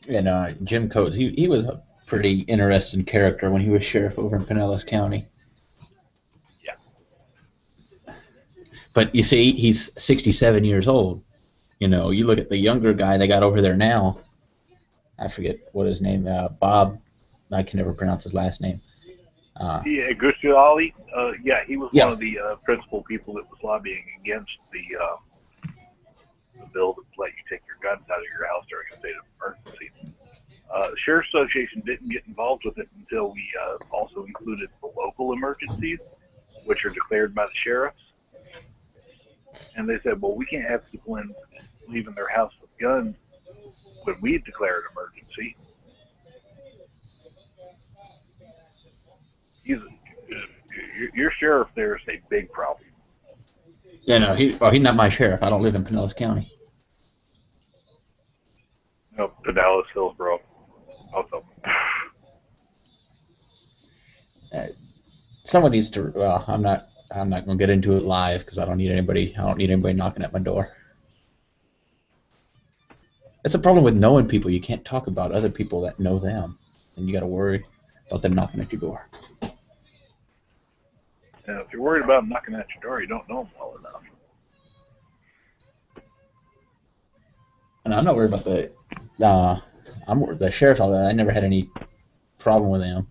And Jim Coates, he was a pretty interesting character when he was sheriff over in Pinellas County. Yeah. But you see, he's 67 years old. You know, you look at the younger guy they got over there now. I forget what his name, Bob. I can never pronounce his last name. Yeah, Gusciali. Yeah, he was Yeah. one of the principal people that was lobbying against the bill that let you take your guns out of your house during a state of emergency. The Sheriff's Association didn't get involved with it until we also included the local emergencies, which are declared by the sheriffs. And they said, well, we can't have people leaving their house with guns when we declare an emergency. Your sheriff there is a big problem. You know, he's not my sheriff. I don't live in Pinellas County. No, Pinellas, Hillsborough, also. Someone needs to. Well, I'm not going to get into it live because I don't need anybody knocking at my door. It's a problem with knowing people. You can't talk about other people that know them, and you got to worry about them knocking at your door. Now, if you're worried about them knocking at your door, you don't know them well enough. And I'm not worried about the sheriff's office. I never had any problem with them.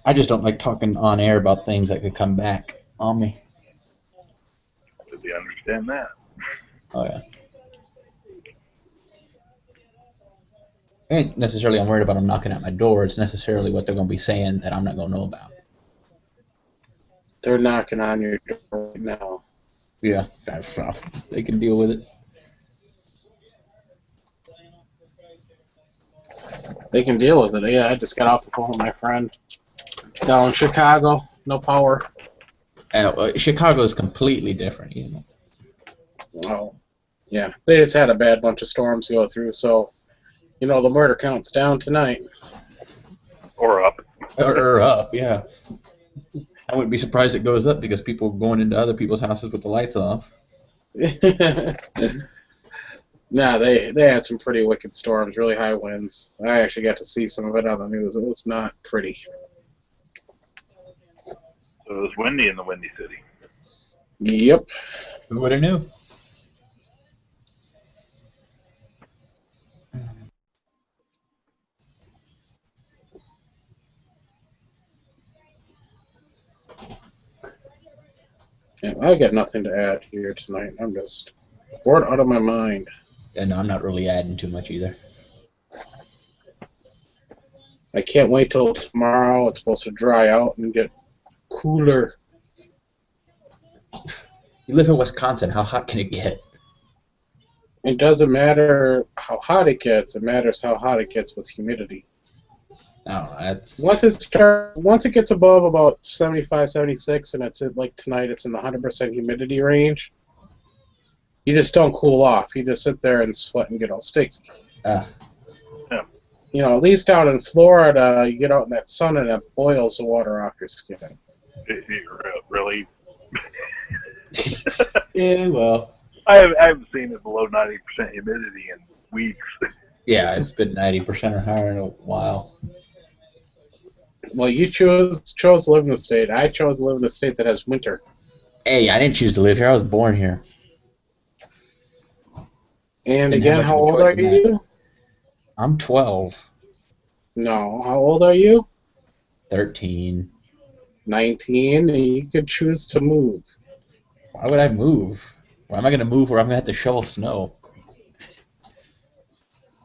I just don't like talking on air about things that could come back on me. Did you understand that? Oh yeah. It ain't necessarily I'm worried about them knocking at my door. It's necessarily what they're going to be saying that I'm not going to know about. They're knocking on your door right now. Yeah, that's they can deal with it. They can deal with it. Yeah, I just got off the phone with my friend down in Chicago. No power. And Chicago is completely different, you know. Oh, yeah. They just had a bad bunch of storms go through, so you know the murder count's down tonight. Or up. Or up, yeah. I wouldn't be surprised it goes up because people are going into other people's houses with the lights off. Nah, they had some pretty wicked storms, really high winds. I actually got to see some of it on the news. It was not pretty. So it was windy in the Windy City. Yep. Who would have knew? Yeah, I got nothing to add here tonight. I'm just bored out of my mind. Yeah, no, I'm not really adding too much either. I can't wait till tomorrow. It's supposed to dry out and get cooler. You live in Wisconsin. How hot can it get? It doesn't matter how hot it gets. It matters how hot it gets with humidity. Oh, that's... Once it gets above about 75, 76, and it's like tonight, it's in the 100% humidity range. You just don't cool off. You just sit there and sweat and get all sticky. Yeah. You know, at least out in Florida, you get out in that sun and it boils the water off your skin. Really? Yeah, well. I haven't seen it below 90% humidity in weeks. Yeah, it's been 90% or higher in a while. Well, you chose to live in the state. I chose to live in a state that has winter. Hey, I didn't choose to live here. I was born here. And Didn't have again, much how of a old choice are in that. you? I'm 12, No, how old are you? 13. 19. And you could choose to move. Why would I move? Why am I going to move where I'm going to have to shovel snow?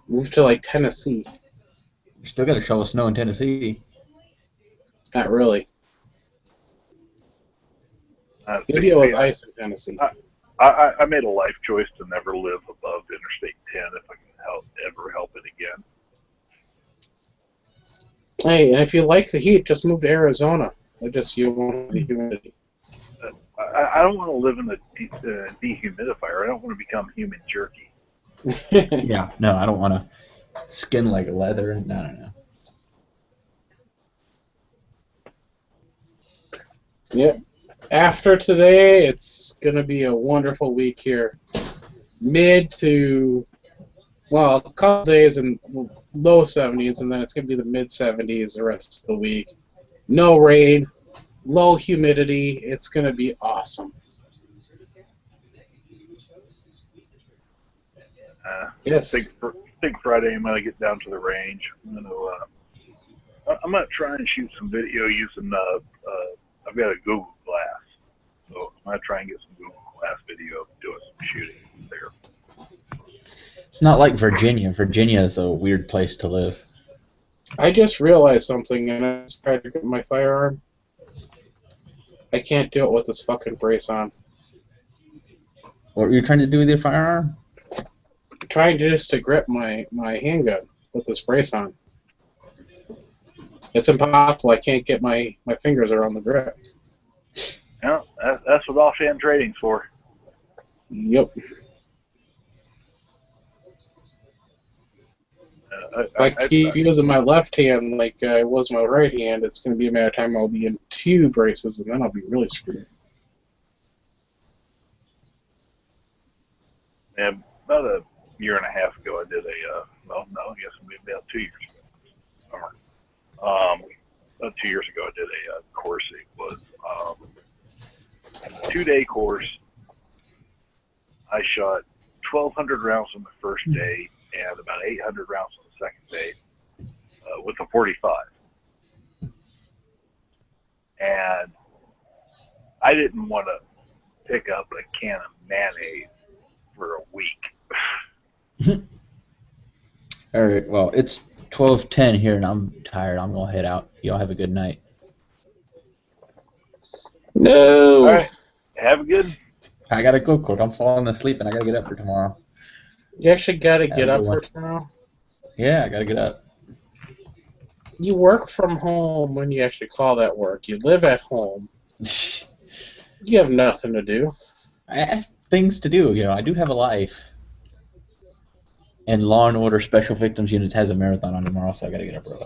Move to like Tennessee. You still got to shovel snow in Tennessee. Not really. You deal with ice in Tennessee. I made a life choice to never live above Interstate 10 if I can ever help it again. Hey, and if you like the heat, just move to Arizona. You won't have the humidity. I don't want to live in a dehumidifier. I don't want to become human jerky. Yeah, no, I don't want to skin like leather. No. Yep. After today, it's going to be a wonderful week here. Mid to, well, a couple days in low 70s, and then it's going to be the mid 70s the rest of the week. No rain, low humidity. It's going to be awesome. Yes. Think Friday I'm gonna get down to the range. I'm gonna try and shoot some video using I've got a Google Glass, so I'm gonna try and get some Google Glass video doing some shooting there. It's not like Virginia. Virginia is a weird place to live. I just realized something, and I tried to get my firearm. I can't do it with this fucking brace on. What were you trying to do with your firearm? Trying just to grip my handgun with this brace on. It's impossible. I can't get my fingers around the grip. Yeah, that's what offhand trading's for. Yep. If I keep using my left hand like I was my right hand, it's going to be a matter of time I'll be in 2 braces, and then I'll be really screwed. Yeah, about a year and a half ago, I did I guess maybe about 2 years ago. About 2 years ago, I did a course. It was a 2-day course. I shot 1,200 rounds on the first day and about 800 rounds on the second day with a 45. And I didn't want to pick up a can of mayonnaise for a week. All right, well, it's 12:10 here, and I'm tired. I'm going to head out. Y'all have a good night. No! All right. Have a good. I got to go, Court. I'm falling asleep, and I got to get up for tomorrow. You actually got to get a up good for one. tomorrow? Yeah, I got to get up. You work from home when you actually call that work. You live at home. You have nothing to do. I have things to do. You know, I do have a life. And Law and Order Special Victims Units has a marathon on tomorrow, so I got to get up early.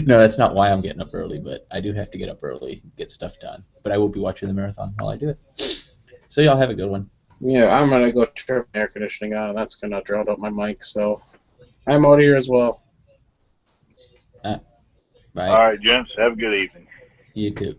No, that's not why I'm getting up early, but I do have to get up early, get stuff done. But I will be watching the marathon while I do it. So y'all have a good one. Yeah, I'm going to go turn my air conditioning on, and that's going to drown out my mic, so I'm out of here as well. Bye. All right, gents. Have a good evening. You too.